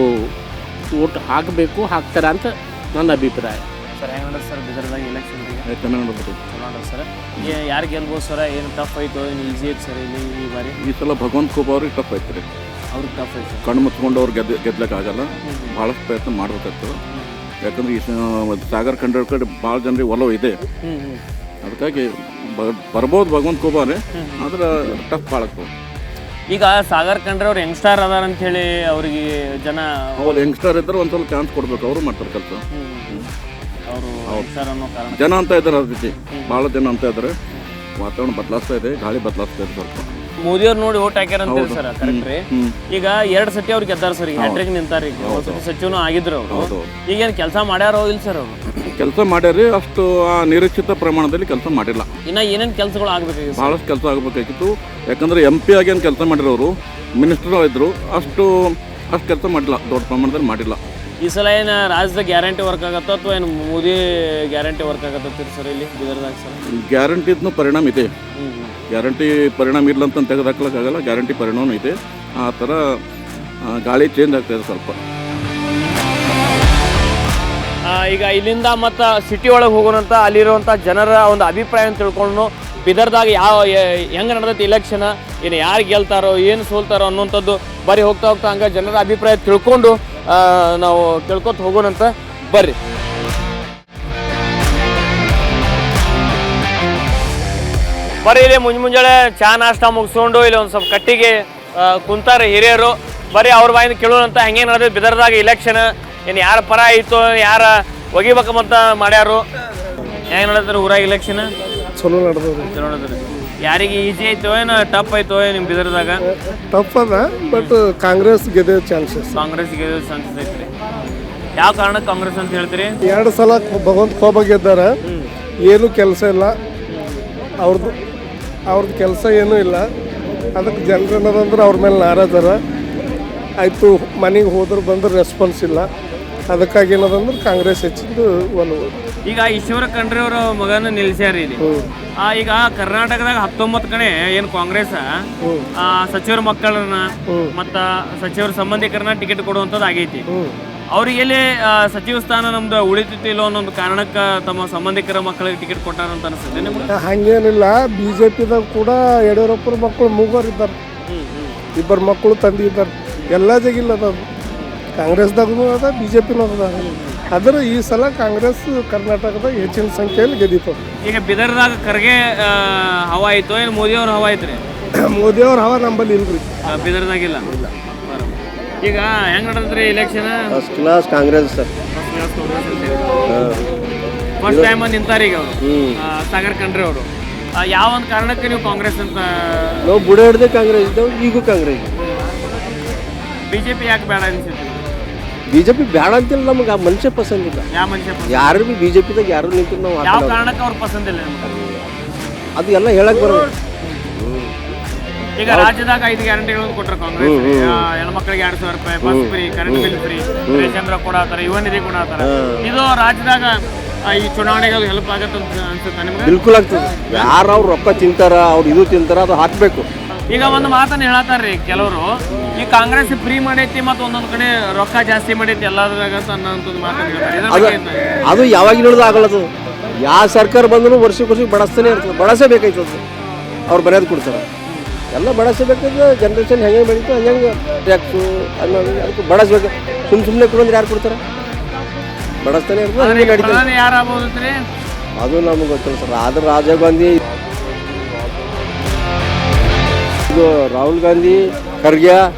ವೋಟ್ ಹಾಕಬೇಕು, ಹಾಕ್ತಾರ ಅಂತ ನನ್ನ ಅಭಿಪ್ರಾಯ. ಸರ್ ಹೆಂಗೆ ಸರ್ ಬಿದರ್ದಾಗ ಎಲೆಕ್ಷನ್? ಚೆನ್ನಾಗಿ ಸರ್ ಯಾರು ಗೆಲ್ಬೋದು ಸರ್? ಏನು ಟಫ್ ಆಯಿತು, ಏನು ಈಸಿ ಐತೆ ಸರ್ ಇಲ್ಲಿ ಈ ಬಾರಿ? ಈ ಸಲ ಭಗವಂತ ಖೂಬಾ ಅವ್ರಿಗೆ ಟಫ್ ಐತೆ ರೀ. ಅವ್ರಿಗೆ ಟಫ್ ಐತೆ. ಕಣ್ಣು ಮುಚ್ಕೊಂಡು ಅವ್ರು ಗೆದ್ಲಕ್ಕಾಗಲ್ಲ, ಭಾಳಷ್ಟು ಪ್ರಯತ್ನ ಮಾಡ್ಬೇಕಾಗ್ತದೆ. ಯಾಕಂದ್ರೆ ಈ ಸಾಗರ್ ಖಂಡ್ರೆ ಕಡೆ ಭಾಳ ಜನರಿಗೆ ಒಲವು ಇದೆ. ಅದಕ್ಕಾಗಿ ಬರ್ಬೋದು ಭಗವಂತ ಖೂಬಾನೇ, ಆದ್ರೆ ಟಫ್ ಭಾಳ ಆಗ್ತದೆ. ಈಗ ಸಾಗರ್ ಖಂಡ್ರೆ ಅವ್ರು ಯಂಗ್ಸ್ಟಾರ್ ಅದಾರ ಅಂತ ಹೇಳಿ ಅವ್ರಿಗೆ ಜನ, ಅವ್ರು ಯಂಗ್ಸ್ಟಾರ್ ಇದ್ರೆ ಒಂದು ಸ್ವಲ್ಪ ಚಾನ್ಸ್ ಕೊಡ್ಬೇಕು, ಅವರು ಮಾಡ್ತಾರೆ ಕೆಲಸ. ಅವರು ಯಂಗ್ಸ್ಟಾರ್ ಅನ್ನೋ ಕಾರಣ ಜನ ಅಂತ ಇದ್ದಾರೆ, ಅದ್ರ ಜೊತೆ ಭಾಳ ಜನ ಅಂತ ಇದ್ದಾರೆ. ವಾತಾವರಣ ಬದಲಾಗ್ತಾ ಇದೆ, ಗಾಳಿ ಬದಲಾಗ್ತಾ ಇದೆ ಸ್ವಲ್ಪ. ಮೋದಿ ಅವ್ರು ನೋಡಿ ಓಟ್ ಹಾಕ್ಯಾರ ಅಂತ ಸರ್, ಕರೆಕ್ಟ್ ರೀ? ಈಗ 2 ಸತಿ ಅವ್ರು ಗೆದ್ದಾರ ಸರ್, ಈಗ ಹ್ಯಾಟ್ರಿಕ್ ನಿಂತಾರ. ಈಗ ಒಂದು ಸತಿ ಸಚಿವನು ಆಗಿದ್ರು ಅವರು. ಈಗೇನು ಕೆಲಸ ಮಾಡ್ಯಾರೋ ಇಲ್ಲ ಸರ್ ಅವರು? ಕೆಲಸ ಮಾಡ್ಯಾರಿ, ಅಷ್ಟು ನಿರೀಕ್ಷಿತ ಪ್ರಮಾಣದಲ್ಲಿ ಕೆಲಸ ಮಾಡಿಲ್ಲ. ಇನ್ನು ಏನೇನು ಕೆಲಸಗಳು ಆಗ್ಬೇಕಾಗಿತ್ತು? ಭಾಳಷ್ಟು ಕೆಲಸ ಆಗಬೇಕಾಗಿತ್ತು. ಯಾಕಂದ್ರೆ MP ಆಗಿ ಏನು ಕೆಲಸ ಮಾಡಿರೋರು, ಮಿನಿಸ್ಟರ್ ಇದ್ರು, ಅಷ್ಟು ಕೆಲಸ ಮಾಡಿಲ್ಲ, ದೊಡ್ಡ ಪ್ರಮಾಣದಲ್ಲಿ ಮಾಡಿಲ್ಲ. ಈ ಸಲ ಏನು ರಾಜ್ಯದ ಗ್ಯಾರಂಟಿ ವರ್ಕ್ ಆಗತ್ತೋ ಅಥವಾ ಏನು ಮೋದಿ ಗ್ಯಾರಂಟಿ ವರ್ಕ್ ಆಗತ್ತೀರಿ ಸರ್ ಇಲ್ಲಿ ಬಿದರ್ದಾಗ ಸರ್? ಗ್ಯಾರಂಟಿದ್ನು ಪರಿಣಾಮ ಇದೆ. ಗ್ಯಾರಂಟಿ ಪರಿಣಾಮ ಇಲ್ಲ ಅಂತ ತೆಗೆದಾಕ್ಲಿಕ್ಕಾಗಲ್ಲ, ಗ್ಯಾರಂಟಿ ಪರಿಣಾಮ ಇದೆ. ಆ ಥರ ಗಾಳಿ ಚೇಂಜ್ ಆಗ್ತಾಯಿದೆ ಸ್ವಲ್ಪ. ಈಗ ಇಲ್ಲಿಂದ ಮತ್ತು ಸಿಟಿ ಒಳಗೆ ಹೋಗೋಣಂತ ಅಲ್ಲಿರುವಂಥ ಜನರ ಒಂದು ಅಭಿಪ್ರಾಯ ತಿಳ್ಕೊಂಡು ಬಿದರ್ದಾಗ ಹೆಂಗೆ ನಡೆದೈತಿ ಇಲೆಕ್ಷನ್, ಏನು ಯಾರು ಗೆಲ್ತಾರೋ ಏನು ಸೋಲ್ತಾರೋ ಅನ್ನೋಂಥದ್ದು ಬರೀ ಹೋಗ್ತಾ ಹಂಗೆ ಜನರ ಅಭಿಪ್ರಾಯ ತಿಳ್ಕೊಂಡು ನಾವು ತಿಳ್ಕೊತ ಹೋಗೋಣಂತ ಬರ್ರಿ. ಬರ್ರಿ ಇಲ್ಲಿ ಮುಂಜಾನೆ ಚಾ ನಾಷ್ಟ ಮುಗಿಸ್ಕೊಂಡು ಇಲ್ಲಿ ಒಂದು ಸ್ವಲ್ಪ ಕಟ್ಟಿಗೆ ಕುಂತಾರೆ ಹಿರಿಯರು. ಬರ್ರಿ ಅವ್ರ ಬಾಯಿಂದ ಕೇಳೋಣಂತ ಹೆಂಗೆ ನಡೆದೈತಿ ಬಿದರ್ದಾಗ ಇಲೆಕ್ಷನ್, ಏನು ಯಾರ ಪರ ಆಯಿತು, ಯಾರ ಒಗಿಬೇಕಂತ ಮಾಡ್ಯಾರು, ಹೆಂಗೆ ನಡೆದ್ರೆ ಊರಾಗ ಇಲೆಕ್ಷನ್? ಚಲೋ ನಡೆದವ್ರಿ. ಚಲೋ ನಡೆದ್ರಿ. ಯಾರಿಗೆ ಈಜಿ ಆಯ್ತೋ ಏನು ಟಫ್ ಆಯ್ತೋ ನಿಮ್ಮ ಬಿದರ್ದಾಗ? ಟಫ್ ಅದ, ಬಟ್ ಕಾಂಗ್ರೆಸ್ ಗೆದ್ದ ಚಾನ್ಸಸ್. ಕಾಂಗ್ರೆಸ್ ಗೆಲ್ಲೋ ಚಾನ್ಸಸ್ ಐತ್ರಿ. ಯಾವ ಕಾರಣಕ್ಕೆ ಕಾಂಗ್ರೆಸ್ ಅಂತ ಹೇಳ್ತೀರಿ? 2 ಸಲ ಭಗವಂತ ಖೋಬ ಗೆದ್ದಾರ, ಏನು ಕೆಲಸ ಇಲ್ಲ ಅವ್ರದ್ದು ಕೆಲಸ ಏನೂ ಇಲ್ಲ. ಅದಕ್ಕೆ ಜನರು ಏನದಂದ್ರೆ ಅವ್ರ ಮೇಲೆ ನಾರಾಜರ ಆಯಿತು. ಮನೆಗೆ ಹೋದ್ರೆ ಬಂದ್ರೆ ರೆಸ್ಪಾನ್ಸ್ ಇಲ್ಲ. ಅದಕ್ಕಾಗಿ ಏನದಂದ್ರೆ ಕಾಂಗ್ರೆಸ್ ಹೆಚ್ಚಿದ್ದು ಒಲವು. ಈಗ ಈಶ್ವರ ಖಂಡ್ರೆ ಅವರ ಮಗನ ನಿಲ್ಸ್ಯಾರಿ ಇಲ್ಲಿ. ಈಗ ಕರ್ನಾಟಕದಾಗ 19 ಕಡೆ ಏನು ಕಾಂಗ್ರೆಸ್ ಸಚಿವರ ಮಕ್ಕಳನ್ನ ಮತ್ತ ಸಚಿವರ ಸಂಬಂಧಿಕರನ್ನ ಟಿಕೆಟ್ ಕೊಡುವಂಥದ್ದು ಆಗೈತಿ. ಅವ್ರಿಗೆ ಎಲ್ಲಿ ಸಚಿವ ಸ್ಥಾನ ನಮ್ದು ಉಳಿತಿತ್ತಿಲ್ಲೋ ಅನ್ನೊಂದು ಕಾರಣಕ್ಕೆ ತಮ್ಮ ಸಂಬಂಧಿಕರ ಮಕ್ಕಳಿಗೆ ಟಿಕೆಟ್ ಕೊಟ್ಟಾರ ಅಂತ ಅನಿಸ್ತದೆ ನಿಮ್ಗೆ? ಹಾಗೇನಿಲ್ಲ. BJPದಾಗ ಕೂಡ ಯಡಿಯೂರಪ್ಪರ ಮಕ್ಕಳು ಮೂವರು ಇದ್ದಾರೆ, 2 ಮಕ್ಕಳು ತಂದೆ ಇದ್ದಾರೆ. ಎಲ್ಲ ಜಗಿಲ್ಲ ಅದು. ಕಾಂಗ್ರೆಸ್ದಾಗೂ ಅದ, BJPನೂ ಅದ. ಆದ್ರೆ ಈ ಸಲ ಕಾಂಗ್ರೆಸ್ ಕರ್ನಾಟಕದಾಗ ಹೆಚ್ಚಿನ ಸಂಖ್ಯೆಯಲ್ಲಿ ಗೆದ್ದಿತ್ತು. ಈಗ ಬಿದರ್ದಾಗ ಖರ್ಗೆ ಹವಾ ಆಯ್ತು ಏನು ಮೋದಿ ಅವ್ರ ಹವಾ ಐತ್ರಿ? ಮೋದಿ ಅವ್ರ ಹವಾ ನಂಬಲ್ಲಿ ಇಲ್ರಿ, ಬಿದರ್ದಾಗಿಲ್ಲ. ಈಗ ಹೆಂಗ್ ನಡೆದ್ರಿ election? First class Congress sir. First time ನಿಂತಾರ ಈಗ ಅವರು ಸಾಗರ್ ಖಂಡ್ರೆ ಅವರು. ಯಾವ ಒಂದು ಕಾರಣಕ್ಕೆ ನೀವು ಕಾಂಗ್ರೆಸ್ ಅಂತ? ನಾವು ಬುಡ ಹಿಡ್ದೆ ಕಾಂಗ್ರೆಸ್ ಇದ್ದವು, ಈಗೂ ಕಾಂಗ್ರೆಸ್. ಬಿಜೆಪಿ ಯಾಕೆ ಬೇಡ ಅನ್ಸುತ್ತೆ? BJP ಬೇಡ ಅಂತಿಲ್ಲ, ನಮ್ಗೆ ಆ ಮನುಷ್ಯ ಪಸಂದ್ ಇಲ್ಲ. ಯಾವ ಮನುಷ್ಯ ಯಾರು ಬಿ BJPದಾಗ ಯಾರು ನಿಂತು ನಾವು ಯಾವ ಕಾರಣಕ್ಕೆ ಅವ್ರು ಪಸಂದ್ ಇಲ್ಲ ನಿಮ್ಗೆ? ಅದು ಎಲ್ಲ ಹೇಳಕ್ ಬರೋದು. ಈಗ ರಾಜ್ಯದಾಗ 5 ಗ್ಯಾರಂಟಿಗಳನ್ನು ಕೊಟ್ಟರು ಕಾಂಗ್ರೆಸ್. ಹೆಣ್ಮಕ್ಳಿಗೆ 2,000 ರೂಪಾಯಿ, bus free, current bill free, ration ಕೊಡಾತಾರ, ಯುವ ನಿಧಿ ಕೊಡಾತಾರ. ಇದು ರಾಜ್ಯದಾಗ ಈ ಚುನಾವಣೆಗೆ ಅದು ಹೆಲ್ಪ್ ಆಗತ್ತೆ ಅಂತ ಅನ್ಸುತ್ತೆ ನಿಮ್ಗೆ? ಬಿಲ್ಕುಲ್ ಆಗ್ತದೆ. ಯಾರು ಅವ್ರು ರೊಕ್ಕ ತಿಂತಾರ, ಅವ್ರು ಇದು ತಿಂತಾರ, ಅದು ಹಾಕ್ಬೇಕು. ಈಗ ಒಂದು ಮಾತನ್ನ ಹೇಳತ್ತಾರ್ರಿ ಕೆಲವರು, ಈ ಕಾಂಗ್ರೆಸ್ ಫ್ರೀ ಮಾಡೈತಿ ಮತ್ತು ಒಂದೊಂದು ಕಡೆ ರೊಕ್ಕ ಜಾಸ್ತಿ ಮಾಡೈತಿ ಎಲ್ಲಾದ್ರಾಗ ಅಂತ ಅನ್ನೋಂಥದ್ದು ಮಾತನ್ನ ಹೇಳ್ತಾರೆ. ಅದು ಯಾವಾಗ ಹೇಳೋದು ಆಗಲ್ಲದು. ಯಾವ ಸರ್ಕಾರ ಬಂದರೂ ವರ್ಷಕ್ಕೆ ಬಡಸ್ತಾನೆ ಇರ್ತದೆ. ಬಡಸಬೇಕಾಯ್ತದೆ. ಅವ್ರು ಬರೆಯೋದು ಕೊಡ್ತಾರೆ. ಎಲ್ಲ ಬಡಸಬೇಕಾದ್ರೆ ಜನ್ರೇಷನ್ ಹೆಂಗೆ ಬೆಳೀತು ಹಂಗೆ ಟ್ಯಾಕ್ಸು ಅನ್ನೋದು ಅದಕ್ಕೆ ಬಡಸ್ಬೇಕು. ಸುಮ್ಮನೆ ಕೊಡಂದ್ರೆ ಯಾರು ಕೊಡ್ತಾರೆ? ಬಡಸ್ತಾನೆ ಇರ್ತದೆ. ಯಾರು ಆಗ್ಬೋದು ರೀ? ಅದು ನಮ್ಗೆ ಗೊತ್ತಿಲ್ಲ ಸರ್. ಆದ್ರೆ ರಾಜೀವ್ ಗಾಂಧಿ, ಇದು ರಾಹುಲ್ ಗಾಂಧಿ,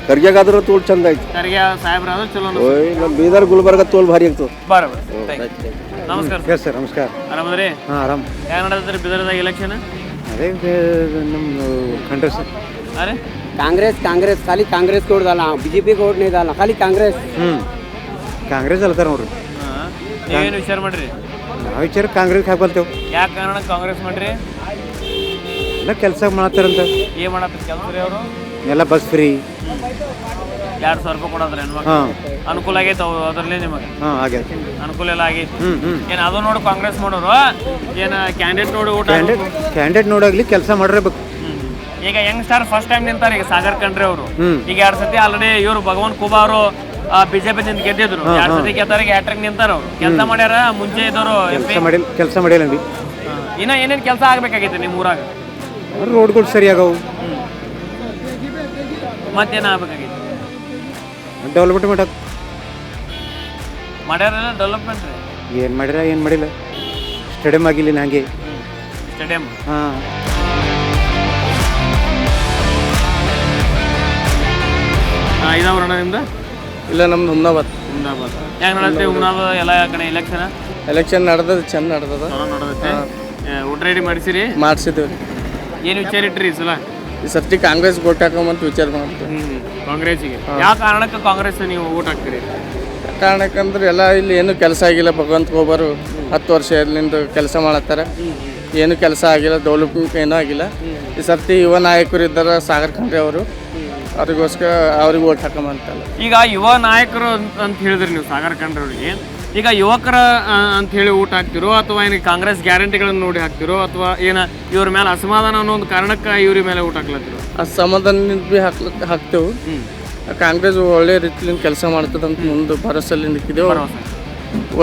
ಖರ್ಗೆಗಾದ್ರೂ ತೋಲ್ ಚಂದ ಆಯ್ತು. ಖರ್ಗೆ ಸಾಹೇಬ್ರಾದ್ರೂ ಚಲೋ. ಓಯ್ ನಮ್ಮ ಬೀದರ್ ಗುಲ್ಬರ್ಗ ತೋಲ್ ಭಾರಿ ಆಗ್ತದೆ. ನಮಸ್ಕಾರ ಸರ್. ನಮಸ್ಕಾರ. ಆರಾಮದ್ರಿ? ಹಾಂ, ಆರಾಮ್. ಹೆಂಗ್ ನಡೆದ್ರಿ ಬಿದರ್ದಾಗ ಇಲೆಕ್ಷನ್? ಅದೇ ನಮ್ಮ ಖಂಡ್ರೆ ಸರ್. ಅರೆ ಕಾಂಗ್ರೆಸ್ ಖಾಲಿ ಕಾಂಗ್ರೆಸ್ को वोट डाला, BJP को वोट नहीं डाला, खाली कांग्रेस. ಕಾಂಗ್ರೆಸ್ ಅಲ್ತಾರ ನೋಡ್ರಿ. ನೀವೇನು ವಿಚಾರ ಮಾಡ್ರಿ? ನಾವು ವಿಚಾರ ಕಾಂಗ್ರೆಸ್ ಹಾಕ್ಬಲ್ತೇವೆ. ಯಾಕೆ ಕಾರಣ ಕಾಂಗ್ರೆಸ್ ಮಾಡ್ರಿ? ಎಲ್ಲ ಕೆಲಸ ಮಾಡತ್ತಾರಂತ. ಏನ್ ಮಾಡತ್ತ ಕೆಲಸ ರೀ ಅವರು? ಎಲ್ಲ ಬಸ್ ಫ್ರೀ, 2,000 ರೂಪಾಯಿ ಕೊಡೋದ್ರ ಹೆಣ್ಮಕ್ಳು. ಅನುಕೂಲ ಆಗೈತೆ ಅದ್ರಲ್ಲಿ ನಿಮಗೆ? ಆಗೈತೆ. ಅನುಕೂಲ ಎಲ್ಲ ಆಗೈತಿ. ಏನು ಅದು ನೋಡಿ ಕಾಂಗ್ರೆಸ್ ಮಾಡೋರು ಏನು ಕ್ಯಾಂಡಿಡೇಟ್ ನೋಡಿ ಊಟ? ಕ್ಯಾಂಡಿಡೇಟ್ ನೋಡಾಗ್ಲಿ ಕೆಲಸ ಮಾಡಿರ್ಬೇಕು. ಈಗ ಯಂಗ್ಸ್ಟಾರ್ ಫಸ್ಟ್ ಟೈಮ್ ನಿಂತಾರೆ ಈಗ ಸಾಗರ್ ಖಂಡ್ರೆ ಅವರು. ಈಗ 2 ಸತಿ ಆಲ್ರೆಡಿ ಇವರು ಭಗವಂತ ಖೂಬಾ ಅವರು BJP ನಿಂದ ಗೆದ್ದಿದ್ರು. 2 ಸತಿ ಗೆದ್ದಾರಿಗೆ ಹ್ಯಾಟ್ರಿಕ್ ನಿಂತಾರ ಅವ್ರು. ಕೆಲಸ ಮಾಡ್ಯಾರ. ಮುಂಚೆ ಇದ್ದವರು ಕೆಲಸ ಮಾಡಿಲ್ಲ. ಇನ್ನ ಏನೇನು ಕೆಲಸ ಆಗ್ಬೇಕಾಗೈತೆ ನಿಮ್ಮ ಊರಾಗ? ರೋಡ್ಗಳು ಸರಿ ಆಗವು. ಮತ್ತೇನು ಆಗ್ಬೇಕಾಗೈತಿ? ಡೆವಲಪ್ಮೆಂಟ್ ಮಾಡ್ಯಾರಲ್ಲ ಡೆವಲಪ್ಮೆಂಟ್ ರೀ. ಏನು ಮಾಡ್ಯಾರ ಏನು ಮಾಡಿಲ್ಲ. ಸ್ಟೇಡಿಯಂ ಆಗಿಲ್ಲ ಹಾಗೆ. ಸ್ಟೇಡಿಯಂ ಹಾಂ. ಇದಾವ್ರಣ್ಣ ನಿಮ್ದು? ಇಲ್ಲ, ನಮ್ದು ಹುಮ್ನಾಬಾದ್. ಹೆಂಗೆ ನಡೆಯುತ್ತೆ ಹುಮ್ನಾಬಾದ್ ಎಲ್ಲ ಕಡೆ ಇಲೆಕ್ಷನ್? ಎಲೆಕ್ಷನ್ ನಡೆದದ, ಚಂದ ನಡೆದದ. ನಡೆದೈತೆ. ಊಟ ರೆಡಿ ಮಾಡಿಸಿರಿ? ಮಾಡಿಸಿದ್ದೇವೆ. ಏನು ವಿಚಾರ ಇಟ್ರಿ ಈ ಸಲ? ಈ ಸರ್ತಿ ಕಾಂಗ್ರೆಸ್ ವೋಟ್ ಹಾಕೋಮಂತ ವಿಚಾರ ಮಾಡ್ತೀವಿ. ಕಾಂಗ್ರೆಸ್ಸಿಗೆ. ಯಾವ ಕಾರಣಕ್ಕೆ ಕಾಂಗ್ರೆಸ್ ನೀವು ವೋಟ್ ಹಾಕ್ತೀರಿ? ಕಾರಣಕ್ಕಂದ್ರೆ ಎಲ್ಲ ಇಲ್ಲಿ ಏನು ಕೆಲಸ ಆಗಿಲ್ಲ. ಭಗವಂತ ಖೂಬರು 10 ವರ್ಷ ಇಲ್ಲಿಂದ ಕೆಲಸ ಮಾಡತ್ತಾರೆ. ಏನು ಕೆಲಸ ಆಗಿಲ್ಲ, ಡೆವಲಪ್ಮೆಂಟ್ ಏನೂ ಆಗಿಲ್ಲ. ಈ ಸರ್ತಿ ಯುವ ನಾಯಕರು ಇದ್ದಾರೆ ಸಾಗರ್ ಖಂಡ್ರೆ ಅವರು, ಅವ್ರಿಗೋಸ್ಕರ ಅವ್ರಿಗೆ ವೋಟ್ ಹಾಕೋಮಂತಲ್ಲ. ಈಗ ಯುವ ನಾಯಕರು ಅಂತ ಹೇಳಿದ್ರಿ ನೀವು ಸಾಗರ್ ಖಂಡ್ರೆ ಅವ್ರಿಗೆ. ಈಗ ಯುವಕರ ಅಂತ ಹೇಳಿ ಊಟ ಹಾಕ್ತಿರೋ ಅಥವಾ ಏನು ಕಾಂಗ್ರೆಸ್ ಗ್ಯಾರಂಟಿಗಳನ್ನು ನೋಡಿ ಹಾಕ್ತಿರೋ ಅಥವಾ ಏನ ಇವ್ರ ಮೇಲೆ ಅಸಮಾಧಾನ ಅನ್ನೋ ಒಂದು ಕಾರಣಕ್ಕೆ ಇವ್ರ ಮೇಲೆ ಊಟ ಹಾಕ್ಲತ್ತಿರೋ? ಅಸಮಾಧಾನದಿಂದ ಭೀ ಹಾಕ್ತೇವೆ. ಕಾಂಗ್ರೆಸ್ ಒಳ್ಳೆ ರೀತಿಯಿಂದ ಕೆಲಸ ಮಾಡ್ತದಂತ ಮುಂದೆ ಭರವಸೆಯಲ್ಲಿ ನಿಂತಿದ್ದೇವೆ.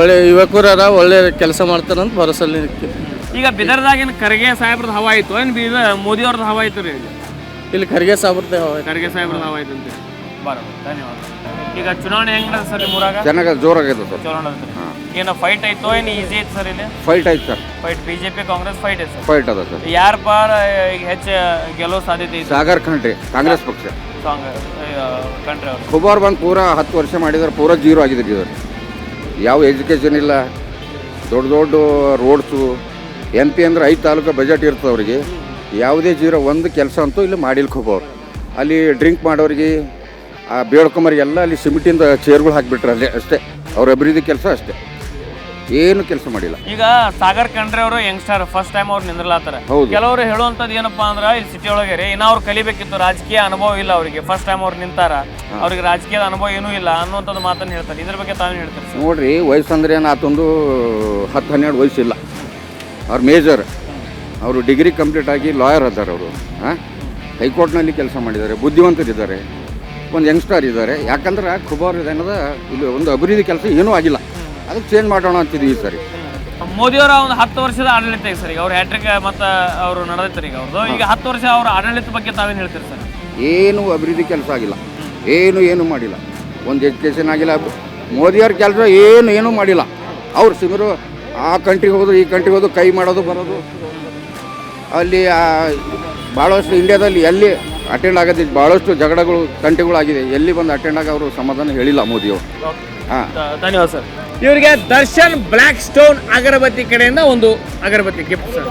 ಒಳ್ಳೆ ಯುವಕರ ಒಳ್ಳೆ ಕೆಲಸ ಮಾಡ್ತಾರಂತ ಭರವಸೆಯಲ್ಲಿ ನಿಂತಿದ್ದೇವೆ. ಈಗ ಬಿದರ್ದಾಗಿನ ಖರ್ಗೆ ಸಾಹೇಬ್ರದ್ದು ಹವಾ ಆಯ್ತು ಏನು ಮೋದಿ ಅವ್ರದ್ದು ಹವಾ ಆಯ್ತು ರೀ? ಇಲ್ಲಿ ಖರ್ಗೆ ಸಾಬ್ರದ್ದೇ ಖರ್ಗೆ ಸಾಹೇಬ್ರದ್ದು ಹವಾ ಆಯ್ತು ಅಂತ ಬರೋದು. ಧನ್ಯವಾದ. ಈಗ ಚುನಾವಣೆ ಹೆಂಗ್ ನಡೆದ ಸರ್ ನಿಮ್ಮೂರಾಗ? ಚೆನ್ನಾಗಿ ಜೋರಾಗಿದೆ ಸರ್. ಚಲೋ ನಡೆದ್ರಿ. ಏನೋ ಫೈಟ್ ಆಯ್ತು ಏನು ಈಸಿ ಐತೆ ಸರ್ ಇಲ್ಲಿ? ಫೈಟ್ ಆಯ್ತು sir. Fight BJP Congress fight ಐತೆ ಸರ್. ಫೈಟ್ ಅದ ಸರ್. ಯಾರ ಪಾರ ಈಗ ಹೆಚ್ಚು ಗೆಲ್ಲೋ ಸಾಧ್ಯತೆ ಐತೆ? ಸಾಗರ್ ಖಂಡ್ರೆ ಕಾಂಗ್ರೆಸ್ ಪಕ್ಷ. ಕಂಟ್ರಿ ಅವರು ಖುಬಾರ್ ಬಂದು ಪೂರಾ 10 ವರ್ಷ ಮಾಡಿದ್ರೆ ಪೂರಾ ಜೀರೋ ಆಗಿದೆ ಇವರು. ಯಾವ ಎಜುಕೇಷನ್ ಇಲ್ಲ, ದೊಡ್ಡ ದೊಡ್ಡ ರೋಡ್ಸು. MP ಅಂದ್ರೆ 5 ತಾಲೂಕು ಬಜೆಟ್ ಇರ್ತದೆ ಅವರಿಗೆ. ಯಾವುದೇ ಜೀರೋ ಒಂದು ಕೆಲಸ ಅಂತೂ ಇಲ್ಲಿ ಮಾಡಿಲ್ಲ ಖುಬಾರ್. ಅಲ್ಲಿ ಡ್ರಿಂಕ್ ಮಾಡೋರಿಗೆ ಬೇಡ್ಕೊಂಬರಿಗೆಲ್ಲ ಅಲ್ಲಿ ಸಿಮೆಂಟಿಂದ ಚೇರ್ಗಳು ಹಾಕಿಬಿಟ್ರೆ ಅಲ್ಲೇ ಅಷ್ಟೇ. ಅವ್ರ ಅಭಿವೃದ್ಧಿ ಕೆಲಸ ಅಷ್ಟೇ, ಏನು ಕೆಲಸ ಮಾಡಿಲ್ಲ. ಈಗ ಸಾಗರ್ ಖಂಡ್ರೆ ಅವರು ಯಂಗ್ಸ್ಟರ್ ಫಸ್ಟ್ ಟೈಮ್ ಅವ್ರು ನಿಂದ್ರಲಾತಾರ. ಕೆಲವರು ಹೇಳುವಂಥದ್ದು ಏನಪ್ಪಾ ಅಂದ್ರೆ ಇಲ್ಲಿ ಸಿಟಿ ಒಳಗೆ ಇನ್ನ ಅವ್ರು ಕಲಿಬೇಕಿತ್ತು, ರಾಜಕೀಯ ಅನುಭವ ಇಲ್ಲ ಅವರಿಗೆ. ಫಸ್ಟ್ ಟೈಮ್ ಅವ್ರು ನಿಂತಾರ, ಅವ್ರಿಗೆ ರಾಜಕೀಯದ ಅನುಭವ ಏನೂ ಇಲ್ಲ ಅನ್ನುವಂಥದ್ದು ಮಾತನ್ನು ಹೇಳ್ತಾರೆ. ಇದ್ರ ಬಗ್ಗೆ ತಾವೇನು ಹೇಳ್ತಾರೆ? ನೋಡ್ರಿ, ವಯಸ್ಸು ಅಂದ್ರೆ ಏನು ಆತೊಂದು 10-12 ವಯಸ್ಸಿಲ್ಲ. ಅವ್ರು ಮೇಜರ್, ಅವರು ಡಿಗ್ರಿ ಕಂಪ್ಲೀಟ್ ಆಗಿ ಲಾಯರ್ ಅದಾರೆ ಅವರು. ಹೈಕೋರ್ಟ್ನಲ್ಲಿ ಕೆಲಸ ಮಾಡಿದ್ದಾರೆ, ಬುದ್ಧಿವಂತರಿದ್ದಾರೆ, ಒಂದು ಯಂಗ್ಸ್ಟರ್ ಇದ್ದಾರೆ. ಯಾಕಂದ್ರೆ ಖುಬಾರ್ ಏನದ ಇಲ್ಲಿ ಒಂದು ಅಭಿವೃದ್ಧಿ ಕೆಲಸ ಏನೂ ಆಗಿಲ್ಲ, ಅದಕ್ಕೆ ಚೇಂಜ್ ಮಾಡೋಣ ಅಂತಿದ್ವಿ ಈ ಸರಿ. ಮೋದಿಯವರ ಒಂದು 10 ವರ್ಷದ ಆಡಳಿತ ಈಗ ಸರ್. ಈಗ ಅವ್ರು ಹ್ಯಾಟ್ರಿಕ್ ಮತ್ತು ಅವರು ನಡೆದೈತಾರೆ ಈಗ ಅವ್ರದ್ದು. ಈಗ 10 ವರ್ಷ ಅವ್ರ ಆಡಳಿತ ಬಗ್ಗೆ ತಾವೇನು ಹೇಳ್ತೀರಿ ಸರ್? ಏನು ಅಭಿವೃದ್ಧಿ ಕೆಲಸ ಆಗಿಲ್ಲ, ಏನು ಮಾಡಿಲ್ಲ. ಒಂದು ಎಜುಕೇಷನ್ ಆಗಿಲ್ಲ. ಮೋದಿಯವ್ರ ಕೆಲಸ ಏನೂ ಮಾಡಿಲ್ಲ. ಅವ್ರು ಸಿಮರು ಆ ಕಂಟ್ರಿಗೆ ಹೋದ್ರು, ಈ ಕಂಟ್ರಿಗೆ ಹೋದ್ರು, ಕೈ ಮಾಡೋದು ಬರೋದು. ಅಲ್ಲಿ ಭಾಳಷ್ಟು ಇಂಡಿಯಾದಲ್ಲಿ ಎಲ್ಲಿ ಅಟೆಂಡ್ ಆಗೋದಿಲ್ಲ, ಭಾಳಷ್ಟು ಜಗಳಗಳು ಕಂಟ್ರಿಗಳಾಗಿದೆ. ಎಲ್ಲಿ ಬಂದು ಅಟೆಂಡ್ ಆಗಿ ಅವರು ಸಮಾಧಾನ ಹೇಳಿಲ್ಲ ಮೋದಿಯವರು. ಧನ್ಯವಾದ ಸರ್. ಇವರಿಗೆ ದರ್ಶನ್ ಬ್ಲ್ಯಾಕ್ ಸ್ಟೋನ್ ಅಗರಬತ್ತಿ ಕಡೆಯಿಂದ ಒಂದು ಅಗರಬತ್ತಿ ಗಿಫ್ಟ್ ಸರ್.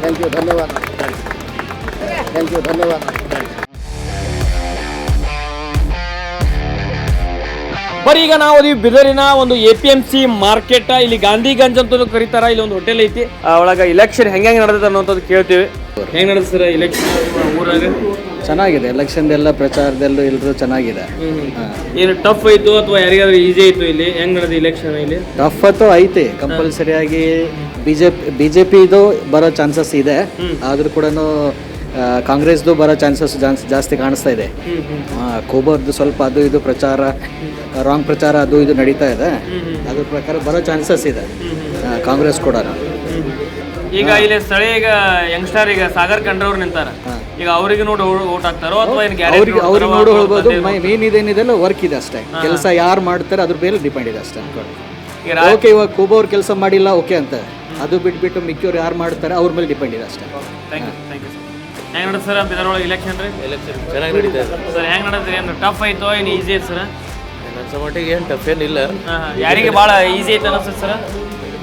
ಥ್ಯಾಂಕ್ ಯು, ಧನ್ಯವಾದ. ಥ್ಯಾಂಕ್ ಯು, ಧನ್ಯವಾದ. ಬರೀ ಈಗ ನಾವು ಬಿದರಿನ ಒಂದು APMC ಮಾರ್ಕೆಟ್, ಇಲ್ಲಿ ಗಾಂಧಿಗಂಜ್ ಅಂತ ಕರೀತಾರ. ಇಲ್ಲಿ ಒಂದು ಹೋಟೆಲ್ ಐತಿ, ಒಳಗೆ ಇಲೆಕ್ಷನ್ ಹೆಂಗೆ ನಡೆದ ಅನ್ನೋಂಥದ್ದು ಕೇಳ್ತೀವಿ. ಹೆಂಗ್ ನಡೆದ ಸರ್ ಇಲೆಕ್ಷನ್ ಊರಾಗ? ಚೆನ್ನಾಗಿದೆ. ಎಲೆಕ್ಷನ್ದೆಲ್ಲ ಪ್ರಚಾರದಲ್ಲೂ ಎಲ್ಲರೂ ಚೆನ್ನಾಗಿದೆ. ಏನು ಟಫ್ ಆಯ್ತು ಅಥವಾ ಯಾರಿಗಾದ್ರೂ ಈಸಿ ಆಯ್ತು? ಇಲ್ಲಿ ಹೆಂಗ್ ನಡೆದ ಇಲೆಕ್ಷನ್? ಇಲ್ಲಿ ಟಫ್ ಅಂತೂ ಐತೆ. ಕಂಪಲ್ಸರಿಯಾಗಿ ಬಿಜೆಪಿದು ಬರೋ ಚಾನ್ಸಸ್ ಇದೆ. ಆದ್ರೂ ಕೂಡ ಕಾಂಗ್ರೆಸ್ದು ಬರೋ ಚಾನ್ಸಸ್ ಜಾಸ್ತಿ ಕಾಣಿಸ್ತಾ ಇದೆ. ಖೂಬರ್ದು ಸ್ವಲ್ಪ ಅದು ಇದು ಪ್ರಚಾರ, ರಾಂಗ್ ಪ್ರಚಾರ ಅದು ಇದು ನಡೀತಾ ಇದೆ. ಅದ್ರ ಪ್ರಕಾರ ಬರೋ ಚಾನ್ಸಸ್ ಇದೆ ಕಾಂಗ್ರೆಸ್ ಕೂಡ. ಈಗ ಇಲ್ಲಿ ಸ್ಥಳೀಯ ಈಗ ಯಂಗ್ಸ್ಟರ್ ಈಗ ಸಾಗರ್ ಖಂಡ್ರೆ ಅವ್ರು ನಿಂತಾರ. ಈಗ ಅವ್ರಿಗೆ ನೋಡಿ ಓಟ್ ಹಾಕ್ತಾರೋ ಅಥವಾ ಅವ್ರಿಗೆ ನೋಡಿ ಹೋಗ್ಬೋದು. ಮೇನ್ ಇದೇನಿದೆಲ್ಲ ವರ್ಕ್ ಇದೆ ಅಷ್ಟೇ. ಕೆಲಸ ಯಾರು ಮಾಡ್ತಾರೆ ಅದ್ರ ಮೇಲೆ ಡಿಪೆಂಡ್ ಇದೆ ಅಷ್ಟೇ. ಓಕೆ, ಇವಾಗ ಖೂಬ್ ಅವ್ರು ಕೆಲಸ ಮಾಡಿಲ್ಲ ಓಕೆ ಅಂತ, ಅದು ಬಿಟ್ಬಿಟ್ಟು ಮಿಕ್ಕಿಯವ್ರು ಯಾರು ಮಾಡ್ತಾರೆ ಅವ್ರ ಮೇಲೆ ಡಿಪೆಂಡ್ ಇದೆ ಅಷ್ಟೇ. ಹೆಂಗ್ ನಡೆದ ಸರ್ ಬಿದರೊಳಗೆ ಇಲೆಕ್ಷನ್ ರೀ? ಎಲೆಕ್ಷನ್ ಚೆನ್ನಾಗಿ ನಡೀತಾ ಇದೆ ಸರ್. ಹೆಂಗ್ ನಡೆದ್ರಿ? ಏನು ಟಫ್ ಆಯ್ತು ಏನು ಈಸಿ ಐತೆ ಸರ್? ನನ್ನ ಮಟ್ಟಿಗೆ ಏನು ಟಫ್ ಏನಿಲ್ಲ. ಯಾರಿಗೆ ಭಾಳ ಈಸಿ ಐತೆ ಅನಿಸ್ತದೆ ಸರ್?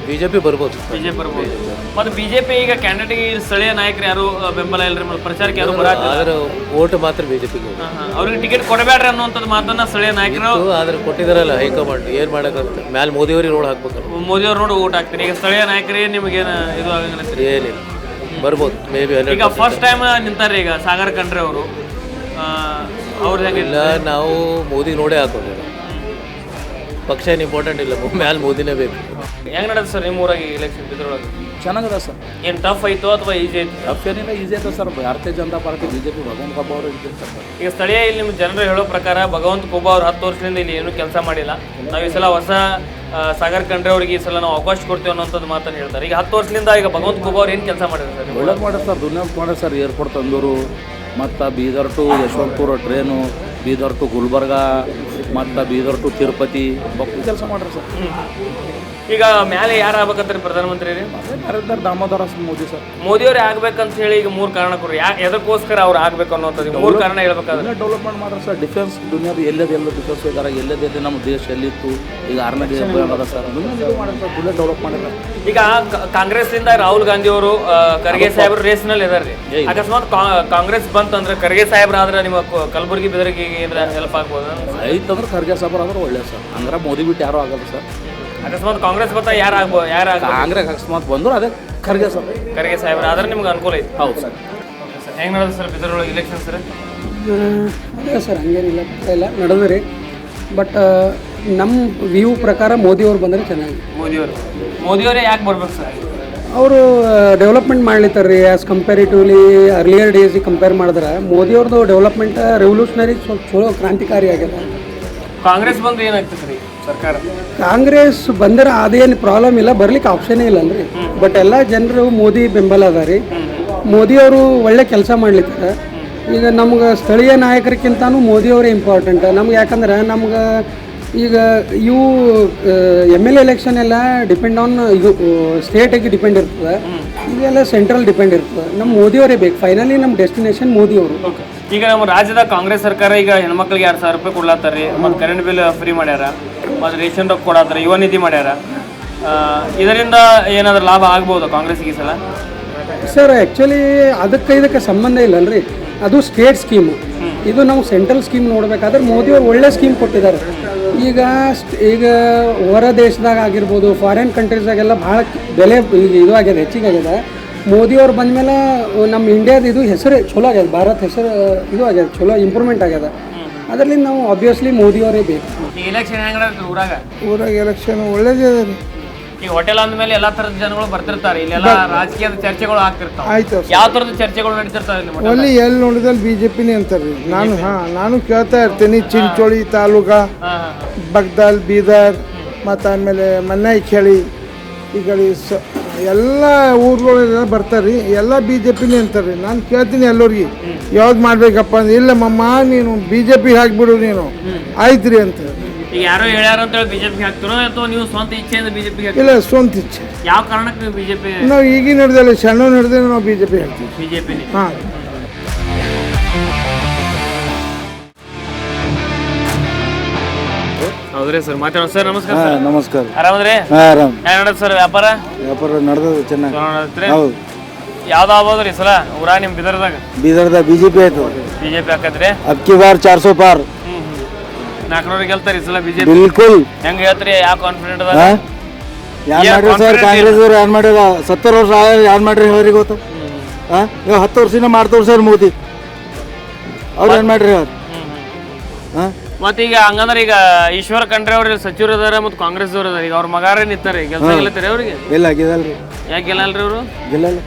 ಬಿಜೆಪಿ ಬರ್ಬೋದು. ಬಿಜೆಪಿ ಬರ್ಬೋದು. ಮತ್ತು ಬಿಜೆಪಿ ಈಗ ಕ್ಯಾಂಡಿಡೇಟ್ಗೆ ಸ್ಥಳೀಯ ನಾಯಕರು ಯಾರು ಬೆಂಬಲ ಇಲ್ಲರಿ, ಪ್ರಚಾರಕ್ಕೆ ಯಾರು ಬರಾಕ? ಆದ್ರೆ ಓಟ್ ಮಾತ್ರ ಬಿಜೆಪಿಗೆ. ಅವ್ರಿಗೆ ಟಿಕೆಟ್ ಕೊಡಬೇಡ್ರಿ ಅನ್ನುವಂಥದ್ದು ಮಾತನ್ನ ಸ್ಥಳೀಯ ನಾಯಕರು ಆದ್ರೆ ಕೊಟ್ಟಿದಾರಲ್ಲ ಹೈಕಮಾಂಡ್. ಏನ್ ಮಾಡಕ್ಕೆ ಮ್ಯಾಲೆ ಮೋದಿಯವ್ರಿಗೆ ರೋಡ್ ಹಾಕ್ಬೇಕು. ಮೋದಿಯವ್ರು ನೋಡಿ ಓಟ್ ಹಾಕ್ತೀನಿ. ಈಗ ಸ್ಥಳೀಯ ನಾಯಕರಿಗೆ ನಿಮಗೇನು ಇದು ಆಗಂಗಿಲ್ಲ? ಏನಿಲ್ಲ, ಬರ್ಬೋದು ಮೇ ಬಿ. ಈಗ ಫಸ್ಟ್ ಟೈಮ್ ನಿಂತಾರೆ ಈಗ ಸಾಗರ್ ಖಂಡ್ರೆ ಅವರು. ಅವ್ರು ಇಲ್ಲ, ನಾವು ಮೋದಿ ನೋಡೇ ಹಾಕೋದು. ಪಕ್ಷ ಏನು ಇಂಪಾರ್ಟೆಂಟ್ ಇಲ್ಲ, ಮ್ಯಾಲೆ ಮೋದಿನೇ ಬೇಕು. ಹೆಂಗ್ ನಡೆದ ಸರ್ ನಿಮ್ಮ ಊರಾಗ ಇಲೆಕ್ಷನ್ ಬಿದ್ರೊಳಗೆ? ಚೆನ್ನಾಗದ ಸರ್. ಏನು ಟಫ್ ಆಯ್ತು ಅಥವಾ ಈಸಿ ಆಯ್ತು? ಟಫ್ ಏನಿಲ್ಲ, ಈಸಿ ಆಯ್ತು ಸರ್. ಭಾರತೀಯ ಜನತಾ ಪಾರ್ಟಿ ಬಿಜೆಪಿ ಭಗವಂತ ಖೂಬಾ ಅವರು ಇದ್ದಾರೆ ಸರ್. ಈಗ ಸ್ಥಳೀಯ ಇಲ್ಲಿ ನಿಮ್ಮ ಜನರು ಹೇಳೋ ಪ್ರಕಾರ ಭಗವಂತ ಖೂಬಾ ಅವ್ರು 10 ವರ್ಷದಿಂದ ಇಲ್ಲಿ ಏನೂ ಕೆಲಸ ಮಾಡಿಲ್ಲ. ನಾವು ಈ ಸಲ ಹೊಸ ಸಾಗರ್ ಖಂಡ್ರೆ ಅವ್ರಿಗೆ ಈ ಸಲ ನಾವು ಅವಕಾಶ ಕೊಡ್ತೀವಿ ಅನ್ನೋಂಥದ್ದು ಮಾತನ್ನು ಹೇಳ್ತಾರೆ. ಈಗ 10 ವರ್ಷದಿಂದ ಈಗ ಭಗವಂತ ಖೂಬಾ ಅವ್ರು ಏನು ಕೆಲಸ ಮಾಡಿದ್ರು ಸರ್? ಒಳ್ಳೇದು ಮಾಡ್ಯಾರ ಸರ್, ದುನಿಯಾದ ಮಾಡ್ಯಾರ ಸರ್. ಏರ್ಪೋರ್ಟ್ ತಂದವರು, ಮತ್ತು Bidar to Yeshwantpur train, Bidar to Gulbarga, ಮತ್ತು ಬೀದರ್ ಟು ತಿರುಪತಿ ಬಕ್ಕು ಕೆಲಸ ಮಾಡ್ರಿ ಸರ್. ಈಗ ಮೇಲೆ ಯಾರು ಆಗ್ಬೇಕಂತಾರೆ ಪ್ರಧಾನಮಂತ್ರಿ? ನರೇಂದ್ರ ದಾಮೋದರ ಮೋದಿ ಸರ್. ಮೋದಿಯವ್ರು ಆಗ್ಬೇಕಂತ ಹೇಳಿ ಈಗ 3 ಕಾರಣ ಕೊಡ್ರಿ. ಎದಕ್ಕೋಸ್ಕರ ಅವ್ರು ಆಗ್ಬೇಕು ಅನ್ನೋಂಥದ್ದು 3 ಕಾರಣ ಹೇಳ್ಬೇಕಾದ್ರೆ? ಡೆವಲಪ್ಮೆಂಟ್ ಮಾಡ್ರಿ ಸರ್. ಡಿಫೆನ್ಸ್ ದುನಿಯಾದ ಎಲ್ಲೆಲ್ಲ ಡಿಫೆನ್ಸ್ ಇದ್ದಾರೆ, ಎಲ್ಲೆಲ್ಲಿ ನಮ್ಮ ದೇಶ ಎಲ್ಲಿತ್ತು, ಈಗ 6ನೇ ದೇಶ ಅದ ಸರ್. ದುನಿಯಾ ಡೆವಲಪ್ ಮಾಡಿದ್ರೆ. ಈಗ ಕಾಂಗ್ರೆಸ್ನಿಂದ ರಾಹುಲ್ ಗಾಂಧಿ ಅವರು ಖರ್ಗೆ ಸಾಹೇಬ್ರು ರೇಸ್ನಲ್ಲಿ ಇದಾರೆ. ಅಕಸ್ಮಾತ್ ಕಾಂಗ್ರೆಸ್ ಬಂತಂದ್ರೆ ಖರ್ಗೆ ಸಾಹೇಬ್ರ ಆದ್ರೆ ನಿಮ್ಮ ಕಲಬುರಗಿ ಬೆದರಿಗೆ ಏನಾರ ಹೆಲ್ಪ್ ಆಗ್ಬೋದು? ಐತಂದ್ರೆ ಖರ್ಗೆ ಸಾಹೇಬ್ರ ಆದ್ರೆ ಒಳ್ಳೆ ಸರ್. ಅಂದ್ರೆ ಮೋದಿ ಬಿಟ್ಟು ಯಾರು ಆಗಲ್ಲ ಸರ್. ಅಕಸ್ಮಾತ್ ಕಾಂಗ್ರೆಸ್ ಬರ್ತಾ ಯಾರು ಕಾಂಗ್ರೆಸ್ ಅಕಸ್ಮಾತ್ ಬಂದ್ರು ಅದೇ ಖರ್ಗೆ ಸರ್. ಖರ್ಗೆ ಸಾಹೇಬ್ರ ಆದ್ರೆ ನಿಮ್ಗೆ ಅನುಕೂಲ ಐತಿ. ಹೌದು ಸರ್. ಹೆಂಗ್ ನಡೆದ ಸರ್ ಬಿದರೊಳಗೆ ಇಲೆಕ್ಷನ್ ಸರ್? ಅದೇ ಸರ್, ಹಂಗೇನಿಲ್ಲ ಇಲ್ಲ ನಡೆದ್ರಿ. ಬಟ್ ನಮ್ಮ ವ್ಯೂ ಪ್ರಕಾರ ಮೋದಿಯವ್ರು ಬಂದರೆ ಚೆನ್ನಾಗಿ. ಮೋದಿಯವರೇ ಯಾಕೆ ಬರ್ಬೇಕು ಸರ್? ಅವರು ಡೆವಲಪ್ಮೆಂಟ್ ಮಾಡ್ಲಿತ್ತಾರೆ ರೀ. ಆ್ಯಸ್ ಕಂಪ್ಯಾರಿಟಿವ್ಲಿ ಅರ್ಲಿಯರ್ ಡೇಸಿಗೆ ಕಂಪೇರ್ ಮಾಡಿದ್ರೆ ಮೋದಿಯವ್ರದ್ದು ಡೆವಲಪ್ಮೆಂಟ್ ರೆವಲ್ಯೂಷನರಿ ಸ್ವಲ್ಪ ಚಲೋ ಕ್ರಾಂತಿಕಾರಿ ಆಗ್ಯದ. ಕಾಂಗ್ರೆಸ್ ಬಂದ್ರೆ ಏನಾಗ್ತದೆ ರೀ ಸರ್ಕಾರ? ಕಾಂಗ್ರೆಸ್ ಬಂದರೆ ಅದೇನು ಪ್ರಾಬ್ಲಮ್ ಇಲ್ಲ, ಬರ್ಲಿಕ್ಕೆ ಆಪ್ಷನೇ ಇಲ್ಲ ಅಲ್ರಿ. ಬಟ್ ಎಲ್ಲ ಜನರು ಮೋದಿ ಬೆಂಬಲ ಅದ ರೀ. ಮೋದಿಯವರು ಒಳ್ಳೆ ಕೆಲಸ ಮಾಡ್ಲಿಕ್ಕೆ. ಈಗ ನಮ್ಗೆ ಸ್ಥಳೀಯ ನಾಯಕರಿಗಿಂತನೂ ಮೋದಿಯವರೇ ಇಂಪಾರ್ಟೆಂಟ್ ನಮ್ಗೆ. ಯಾಕಂದ್ರೆ ನಮ್ಗೆ ಈಗ ಇವು MLA ಎಲೆಕ್ಷನ್ ಎಲ್ಲ ಡಿಪೆಂಡ್ ಆನ್ ಇದು ಸ್ಟೇಟಿಗೆ ಡಿಪೆಂಡ್ ಇರ್ತದೆ, ಇದೆಲ್ಲ ಸೆಂಟ್ರಲ್ ಡಿಪೆಂಡ್ ಇರ್ತದೆ. ನಮ್ಮ ಮೋದಿಯವರೇ ಬೇಕು. ಫೈನಲಿ ನಮ್ಮ ಡೆಸ್ಟಿನೇಷನ್ ಮೋದಿಯವರು. ಈಗ ನಮ್ಮ ರಾಜ್ಯದ ಕಾಂಗ್ರೆಸ್ ಸರ್ಕಾರ ಈಗ ಹೆಣ್ಮಕ್ಳಿಗೆ 2,000 ರೂಪಾಯಿ ಕೊಡ್ಲಾತ್ತಾರ, ಮತ್ತು ಕರೆಂಟ್ ಬಿಲ್ ಫ್ರೀ ಮಾಡ್ಯಾರ, ಮತ್ತು ರೇಷನ್ ರೊಕ್ಕ ಕೊಡತ್ತಾರ, ಯುವ ನಿಧಿ ಮಾಡ್ಯಾರ. ಇದರಿಂದ ಏನಾದರೂ ಲಾಭ ಆಗ್ಬೋದು ಕಾಂಗ್ರೆಸ್ಗೆ ಈ ಸಲ? ಸರ್ ಆ್ಯಕ್ಚುಲಿ ಇದಕ್ಕೆ ಸಂಬಂಧ ಇಲ್ಲಲ್ರಿ. ಅದು ಸ್ಟೇಟ್ ಸ್ಕೀಮು, ಇದು ನಾವು ಸೆಂಟ್ರಲ್ ಸ್ಕೀಮ್ ನೋಡಬೇಕಾದ್ರೆ ಮೋದಿಯವರು ಒಳ್ಳೆ ಸ್ಕೀಮ್ ಕೊಟ್ಟಿದ್ದಾರೆ. ಈಗ ಹೊರ ದೇಶದಾಗ ಆಗಿರ್ಬೋದು, ಫಾರಿನ್ ಕಂಟ್ರೀಸ್ದಾಗೆಲ್ಲ ಭಾಳ ಬೆಲೆ ಈಗ ಇದು ಆಗ್ಯದ, ಹೆಚ್ಚಿಗೆ ಆಗ್ಯದ. ಮೋದಿಯವ್ರು ಬಂದಮೇಲೆ ನಮ್ಮ ಇಂಡಿಯಾದ ಇದು ಹೆಸರು ಚಲೋ ಆಗ್ಯದ, ಭಾರತ ಹೆಸರು ಇದು ಆಗ್ಯದ, ಚಲೋ ಇಂಪ್ರೂವ್ಮೆಂಟ್ ಆಗ್ಯದ. ಅದರಲ್ಲಿ ನಾವು ಆಬ್ವಿಯಸ್ಲಿ ಮೋದಿಯವರೇ ಬೇಕು. ಈ ಎಲೆಕ್ಷನ್ ಹೆಂಗೆ ಊರಾಗ ಎಲೆಕ್ಷನ್ ಒಳ್ಳೇದೇ ಅದ ರೀ. ಈಗ ಹೋಟೆಲ್ ಅಂದಮೇಲೆ ಎಲ್ಲ ಥರದ ಜನಗಳು ಬರ್ತಿರ್ತಾರೆ, ಇಲ್ಲೆಲ್ಲ ರಾಜಕೀಯದ ಚರ್ಚೆಗಳು ಆಗ್ತಿರ್ತಾವೆ. ಆಯ್ತು. ಯಾವ ಥರದ ಚರ್ಚೆಗಳು ನಡೀತಿರ್ತಾವೆ ಇಲ್ಲಿ? ಅಲ್ಲಿ ಎಲ್ಲಿ ನೋಡಿದಲ್ಲಿ BJPನೇ ಅಂತಾರೆ. ನಾನು ಕೇಳ್ತಾ ಇರ್ತೀನಿ. ಚಿಂಚೋಳಿ ತಾಲೂಕಾ, ಬಗ್ದಾಲ್, ಬೀದರ್, ಮತ್ತು ಆಮೇಲೆ ಮನ್ನಾಯಿಖೇಳಿ, ಈ ಕಡೆ ಎಲ್ಲ ಊರುಗಳೆಲ್ಲ ಬರ್ತಾರೆ. ಎಲ್ಲ BJPನೇ ಅಂತಾರೆ. ನಾನು ಕೇಳ್ತೀನಿ ಎಲ್ಲರಿಗೆ ಯಾವ್ದು ಮಾಡ್ಬೇಕಪ್ಪ ಅಂದ್ರೆ, ಇಲ್ಲ ಮಮ್ಮ ನೀನು BJP ಹಾಕ್ಬಿಡು ನೀನು, ಆಯ್ತು ರೀ ಅಂತ. ಈಗ ಯಾರೋ ಹೇಳ್ಯಾರ ಅಂತ ಹೇಳಿ ಬಿಜೆಪಿ ಹಾಕ್ತಿರೋ ಅಥವಾ ನೀವು ಸ್ವಂತ ಇಚ್ಛೆಯಿಂದ ಬಿಜೆಪಿ? ಇಲ್ಲ, ಸ್ವಂತ ಇಚ್ಛೆ. ಯಾವ ಕಾರಣಕ್ಕೆ ನೀವು ಬಿಜೆಪಿ? ನಾವು ಈಗಿನ ನಡೆದಲ್ಲ, ಸಣ್ಣ ನಡೆದ್ರೆ ನಾವು BJP ಹಾಕ್ತೀವಿ. ಬಿಜೆಪಿನೇ. ಹಾಂ. ಹೌದ್ರಿ ಸರ್, ಮಾತಾಡೋಣ ಸರ್. ನಮಸ್ಕಾರ. ನಮಸ್ಕಾರ. ಆರಾಮದ್ರಿ? ಆರಾಮ್. ಹೆಂಗ್ ನಡೆದ ಸರ್ ವ್ಯಾಪಾರ? ವ್ಯಾಪಾರ ನಡೆದದ ಚೆನ್ನಾಗಿ. ಹೌದು. ಯಾವ್ದು ಆಗ್ಬೋದ್ರಿ ಸಲ ಊರ ನಿಮ್ ಬಿದರ್ದಾಗ? ಬೀದರ್ದಾಗ BJP ಆಯ್ತು. ಬಿಜೆಪಿ ಹಾಕತ್ರಿ? ಅಬ್ಕಿ ಬಾರ್ 400 ಪಾರ್. 400 ಗೆಲ್ತಾರಿ ಸಲ ಬಿಜೆಪಿ? ಬಿಲ್ಕುಲ್. ಹೆಂಗ್ ಹೇಳ್ತೀರಿ? ಯಾವ ಕಾನ್ಫಿಡೆಂಟ್ ಅದ? ಯಾರು ಮಾಡ್ರಿ ಸರ್? ಕಾಂಗ್ರೆಸ್ ಅವ್ರು ಯಾರು ಮಾಡ್ಯಾರ? 70 ವರ್ಷ ಯಾರು ಮಾಡ್ರಿ ಅವ್ರಿಗೆ ಗೊತ್ತು? ಇವಾಗ 10 ವರ್ಷದಿಂದ ಮಾಡ್ತವ್ರು ಸರ್ ಮೋದಿ. ಅವ್ರು ಏನು ಮಾಡ್ರಿ ಅವ್ರು? ಮತ್ತೀಗ ಹಂಗಂದ್ರೆ ಈಗ ಈಶ್ವರ ಖಂಡ್ರೆ ಅವ್ರಿಗೆ ಸಚಿವರು ಅದಾರ ಮತ್ತು ಕಾಂಗ್ರೆಸ್ ಅವ್ರು ಅದಾರ. ಈಗ ಅವ್ರ ಮಗಾರೇ ನಿಂತಾರೆ, ಕೆಲಸ ಗೆಲ್ಲತ್ತಾರೆ ಅವ್ರಿಗೆ? ಇಲ್ಲ, ಗೆಲ್ಲಲ್ರಿ. ಯಾಕೆ ಗೆಲ್ಲಲ್ರಿ ಅವರು? ಗೆಲ್ಲಲ್ಲ.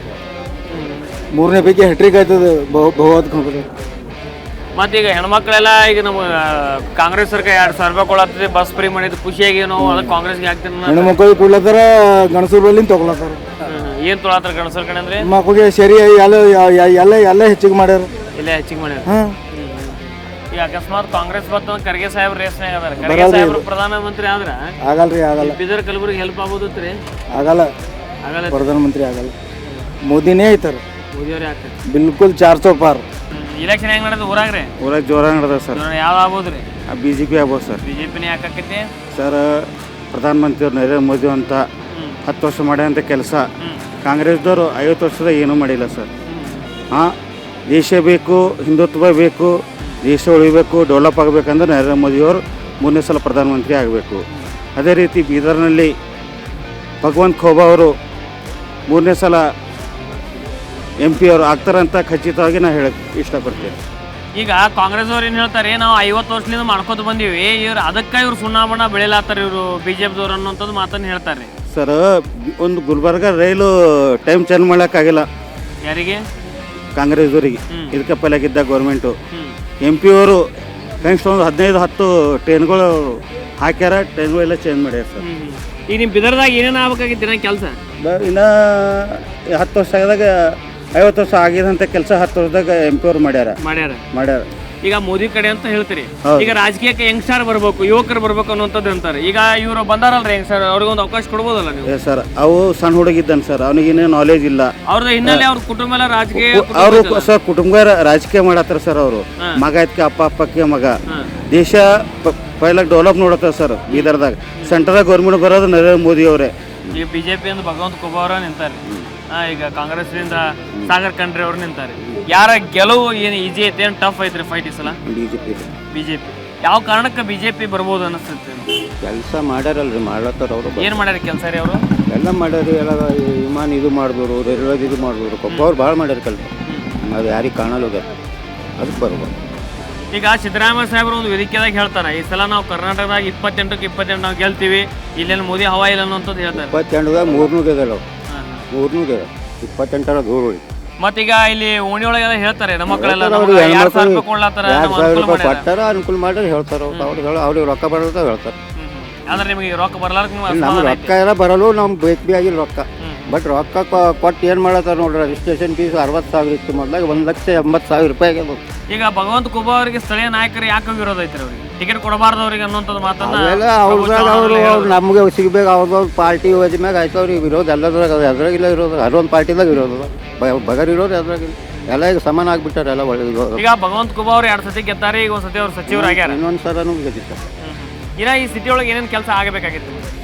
3ನೇ ಪೈಕಿ ಹೆಟ್ರಿಕ್ ಆಯ್ತದ ಬಹುವತ್. ಮತ್ತೀಗ ಹೆಣ್ಮಕ್ಳೆಲ್ಲ ಈಗ ನಮ್ಮ ಕಾಂಗ್ರೆಸ್ ಸರ್ಕಾರ 2,000 ರೂಪಾಯಿ ಕೊಡತ್ತದೆ, ಬಸ್ ಫ್ರೀ ಮಾಡಿದ್ದು ಖುಷಿಯಾಗಿ ನಾವು ಅದಕ್ಕೆ ಕಾಂಗ್ರೆಸ್ಗೆ ಹಾಕ್ತೀನಿ. ಹೆಣ್ಮಕ್ಳಿಗೆ ಕೊಡ್ಲತ್ತಾರ, ಗಣಸೂರ್ ಬಲ್ಲಿ ತೊಗೊಳತ್ತಾರ. ಏನು ತೊಗೊಳತ್ತಾರ ಗಣಸರ ಕಡೆ ಅಂದ್ರೆ? ಮಕ್ಕಳಿಗೆ ಸರಿ ಎಲ್ಲ ಹೆಚ್ಚಿಗೆ ಮಾಡ್ಯಾರ. ಇಲ್ಲೇ ಹೆಚ್ಚಿಗೆ ಮಾಡ್ಯಾರ. ಈಗ ಅಕಸ್ಮಾತ್ ಕಾಂಗ್ರೆಸ್ ಬತ್ತ ಖರ್ಗೆ ಸಾಹೇಬ್ರ ರೇಸ್ನಾಗ ಅದಾರ. ಖರ್ಗೆ ಸಾಹೇಬ್ರ ಪ್ರಧಾನಮಂತ್ರಿ ಆದ್ರ ಆಗಲ್ರಿ, ಆಗಲ್ಲ. ಬೀದರ್ ಕಲಬುರ್ಗಿ ಹೆಲ್ಪ್ ಆಗ್ಬೋದ್ರಿ? ಆಗಲ್ಲ, ಆಗಲ್ಲ. ಪ್ರಧಾನಮಂತ್ರಿ ಆಗಲ್ಲ. ಮೋದಿನೇ ಐತಾರ. ಮೋದಿಯವ್ರೇ ಆಗ್ತಾರೆ ಬಿಲ್ಕುಲ್ 400 ಪಾರ್. ಇಲೆಕ್ಷನ್ ಹೆಂಗ್ ನಡೆದ ಊರಾಗ್ರಿ? ಊರಾಗ ಜೋರಾಗಿ ನಡೆದ ಸರ್. ಯಾವ್ದು ಆಗ್ಬೋದ್ರಿ? BJP ಆಗ್ಬೋದು ಸರ್. ಬಿಜೆಪಿನೇ ಯಾಕೈತಿ ಸರ್? ಪ್ರಧಾನಮಂತ್ರಿ ನರೇಂದ್ರ ಮೋದಿ ಅಂತ 10 ವರ್ಷ ಮಾಡ್ಯಾರಂಥ ಕೆಲಸ ಕಾಂಗ್ರೆಸ್ದವರು 50 ವರ್ಷದ ಏನೂ ಮಾಡಿಲ್ಲ ಸರ್. ದೇಶ ಬೇಕು, ಹಿಂದುತ್ವ ಬೇಕು, ದೇಶ ಉಳಿಬೇಕು, ಡೆವಲಪ್ ಆಗಬೇಕಂದ್ರೆ ನರೇಂದ್ರ ಮೋದಿಯವರು 3ನೇ ಸಲ ಪ್ರಧಾನಮಂತ್ರಿ ಆಗಬೇಕು. ಅದೇ ರೀತಿ ಬೀದರ್ನಲ್ಲಿ ಭಗವಂತ ಖೋಬಾ ಅವರು 3ನೇ ಸಲ MP ಅವರು ಆಗ್ತಾರಂತ ಖಚಿತವಾಗಿ ನಾನು ಹೇಳಕ್ಕೆ ಇಷ್ಟಪಡ್ತೀನಿ. ಈಗ ಕಾಂಗ್ರೆಸ್ ಅವ್ರು ಏನು ಹೇಳ್ತಾರೆ, ನಾವು 50 ವರ್ಷದಿಂದ ಮಾಡ್ಕೋತ ಬಂದೀವಿ, ಇವ್ರು ಅದಕ್ಕೆ ಇವ್ರು ಸುಣ್ಣಾಬಣ್ಣ ಬೆಳೆಯಲಾತ್ತಾರ ಇವರು BJPದವ್ರು ಅನ್ನೋಂಥದ್ದು ಮಾತನ್ನು ಹೇಳ್ತಾರೆ ಸರ್. ಒಂದು ಗುಲ್ಬರ್ಗ ರೈಲು ಟೈಮ್ ಚೇಂಜ್ ಮಾಡೋಕ್ಕಾಗಿಲ್ಲ. ಯಾರಿಗೆ? ಕಾಂಗ್ರೆಸ್ದವರಿಗೆ. ಇದಕ್ಕೆ ಪಲ್ಯಾಗಿದ್ದ ಗೌರ್ಮೆಂಟು MP ಅವರು ಕನಿಷ್ಠ ಒಂದು 15-10 ಟ್ರೈನ್ಗಳು ಹಾಕ್ಯಾರ. ಟ್ರೈನ್ಗಳೆಲ್ಲ ಚೇಂಜ್ ಮಾಡ್ಯಾರ ಸರ್. ಈಗ ನಿಮ್ಮ ಬಿದರ್ದಾಗ ಏನೇನು ಆಗ್ಬೇಕಾಗಿತ್ತು ಕೆಲಸ? ಇನ್ನು 10 ವರ್ಷ ಆದಾಗ 50 ವರ್ಷ ಆಗಿದಂಥ ಕೆಲಸ 10 ವರ್ಷದಾಗ MP ಅವರು ಮಾಡ್ಯಾರ. ಈಗ ಮೋದಿ ಕಡೆ ಅಂತ ಹೇಳ್ತೀರಿ. ಈಗ ರಾಜಕೀಯಕ್ಕೆ ಯಂಗ್ಸ್ಟಾರ್ ಬರ್ಬೇಕು, ಯುವಕರು ಬರ್ಬೇಕು ಅನ್ನೋಂಥದ್ದು ಅಂತಾರೆ. ಈಗ ಇವರು ಬಂದಾರಲ್ರಿ ಯಂಗ್ಸ್ಟಾರ್, ಅವ್ರಿಗೊಂದು ಅವಕಾಶ ಕೊಡ್ಬೋದಲ್ಲ ನೀವು? ಸರ್, ಅವು ಸಣ್ಣ ಹುಡುಗಿದ್ದಾನೆ ಸರ್, ಅವನಿಗೇನೇ ನಾಲೆಜ್ ಇಲ್ಲ. ಅವ್ರದ್ದು ಹಿನ್ನೆಲೆ ಅವ್ರ ಕುಟುಂಬ ಎಲ್ಲ ರಾಜಕೀಯ. ಅವರು ಸರ್ ಕುಟುಂಬ ರಾಜಕೀಯ ಮಾಡತ್ತಾರ ಸರ್. ಅವರು ಮಗ ಐತ್ಕೆ ಅಪ್ಪಕ್ಕೆ ಮಗ. ದೇಶ ಪೈಲಾಗ ಡೆವಲಪ್ ನೋಡತ್ತಾರ ಸರ್. ಬೀದರ್ದಾಗ ಸೆಂಟ್ರಲ್ ಗೌರ್ಮೆಂಟ್ ಬರೋದು ನರೇಂದ್ರ ಮೋದಿ ಅವರೇ. ಈಗ BJP ಅಂತ ಭಗವಂತ ಖೋಬಾ ಅವರ ನಿಂತಾರೆ. ಈಗ ಕಾಂಗ್ರೆಸ್ನಿಂದ ಸಾಗರ್ ಖಂಡ್ರೆ ಅವ್ರು ನಿಂತಾರೆ. ಯಾರ ಗೆಲುವು ಏನು ಈಜಿ ಐತೆ, ಏನು ಟಫ್ ಐತ್ರಿ ಫೈಟ್ ಈ ಸಲ? BJP. ಯಾವ ಕಾರಣಕ್ಕೆ BJP ಬರ್ಬೋದು ಅನಿಸ್ತೈತೆ? ಕೆಲಸ ಮಾಡ್ಯಾರಲ್ರಿ, ಮಾಡ್ಲತ್ತಾರ ಅವರು. ಏನು ಮಾಡ್ಯಾರ ಕೆಲಸ ರೀ ಅವರು? ಎಲ್ಲ ಮಾಡ್ಯಾರಿ. ಎಲ್ಲ ವಿಮಾನ ಇದು ಮಾಡಿದ್ರು, ರೈಲ್ವೆ ಇದು ಮಾಡಿದ್ರು. ಕೊಪ್ಪ ಅವ್ರು ಭಾಳ ಮಾಡ್ಯಾರ ಕೆಲಸ. ಅದು ಯಾರಿಗೆ ಕಾಣಲ್ಲ ಹೋಗ್ಯಾರ, ಅದಕ್ಕೆ ಬರ್ಬೋದು. ಈಗ ಸಿದ್ದರಾಮಯ್ಯ ಸಾಹೇಬರು ಒಂದು ವೇದಿಕೆದಾಗ ಹೇಳ್ತಾರೆ, ಈ ಸಲ ನಾವು ಕರ್ನಾಟಕದಾಗ 28ಕ್ಕೆ 28 ನಾವು ಗೆಲ್ತೀವಿ, ಇಲ್ಲೇನು ಮೋದಿ ಹವಾ ಇಲ್ಲ ಅನ್ನೋಂಥದ್ದು ಹೇಳ್ತಾರೆ. 28ದಾಗ 3 ಗೆದಲ್ಲ 3 ಗೆದ 28 ದೂರ ಹೋಗಿ ಮತ್ತೀಗ ಇಲ್ಲಿ ಓಣಿಯೊಳಗೆಲ್ಲ ಹೇಳ್ತಾರೆ ನಮ್ಮ ಮಕ್ಕಳೆಲ್ಲ 2,000 ರೂಪಾಯಿ ಕೊಡ್ಲಾತಾರ, ಕೊಟ್ಟಾರ ಅನುಕೂಲ ಮಾಡ್ಯಾರ ಹೇಳ್ತಾರ. ಅವ್ರಿಗೆ ರೊಕ್ಕ ಬರಲ್ಲ ಹೇಳ್ತಾರೆ. ಆದ್ರೆ ನಿಮಗೆ ರೊಕ್ಕ ಬರ್ಲಾರ್ಕ ನಮ್ಗೆ ರೊಕ್ಕ ಎಲ್ಲ ಬರಲು ನಮ್ಗೆ ಬೇಕು ಆಗಿಲ್ಲ ರೊಕ್ಕ. ಬಟ್ ರೊಕ್ಕ ಕೊಟ್ಟು ಏನು ಮಾಡತ್ತಾರ ನೋಡ್ರಿ, ರಿಜಿಸ್ಟ್ರೇಷನ್ ಫೀಸ್ 60,000 ಇತ್ತು ಮೊದಲಾಗ 1,80,000 ರೂಪಾಯಿ ಆಗ್ಯದ. ಈಗ ಭಗವಂತ ಖೂಬಾ ಅವರಿಗೆ ಸ್ಥಳೀಯ ನಾಯಕರು ಯಾಕೆ ವಿರೋಧ ಐತ್ರಿ ಅವ್ರಿಗೆ, ಟಿಕೆಟ್ ಕೊಡಬಾರ್ದು ಅವ್ರಿಗೆ ಅನ್ನೋಂಥದ್ದು ಮಾತನ್ನ ಅವ್ರು ನಮ್ಗೆ ಸಿಗ್ಬೇಕು, ಅವ್ರದ್ದು ಪಾರ್ಟಿ ಹೋದ ಮ್ಯಾಗ ಆಯ್ತು ಅವ್ರಿಗೆ ವಿರೋಧ ಎಲ್ಲದ್ರಾಗ ಅದ್ರಾಗಿಲ್ಲ ವಿರೋಧ, ಅದೊಂದು ಪಾರ್ಟಿದಾಗ ವಿರೋಧ ಬಗರ್ ಇರೋದು ಅದ್ರಾಗಿಲ್ಲ, ಎಲ್ಲ ಈಗ ಸಮಾನ ಆಗ್ಬಿಟ್ಟಾರೆ ಎಲ್ಲ ಒಳ್ಳೆ. ಈಗ ಭಗವಂತ ಖೂಬಾ ಅವ್ರು 2 ಸತಿ ಗೆದ್ದಾರೆ, ಈಗ 1 ಸತಿ ಅವ್ರು ಸಚಿವರಾಗ್ಯಾರ, ಇನ್ನೊಂದು ಸರನು ಗೆದ್ದಿರ್ತಾರೆ. ಇನ್ನ ಈ ಸಿಟಿ ಒಳಗೆ ಏನೇನು ಕೆಲಸ ಆಗಬೇಕಾಗಿತ್ತು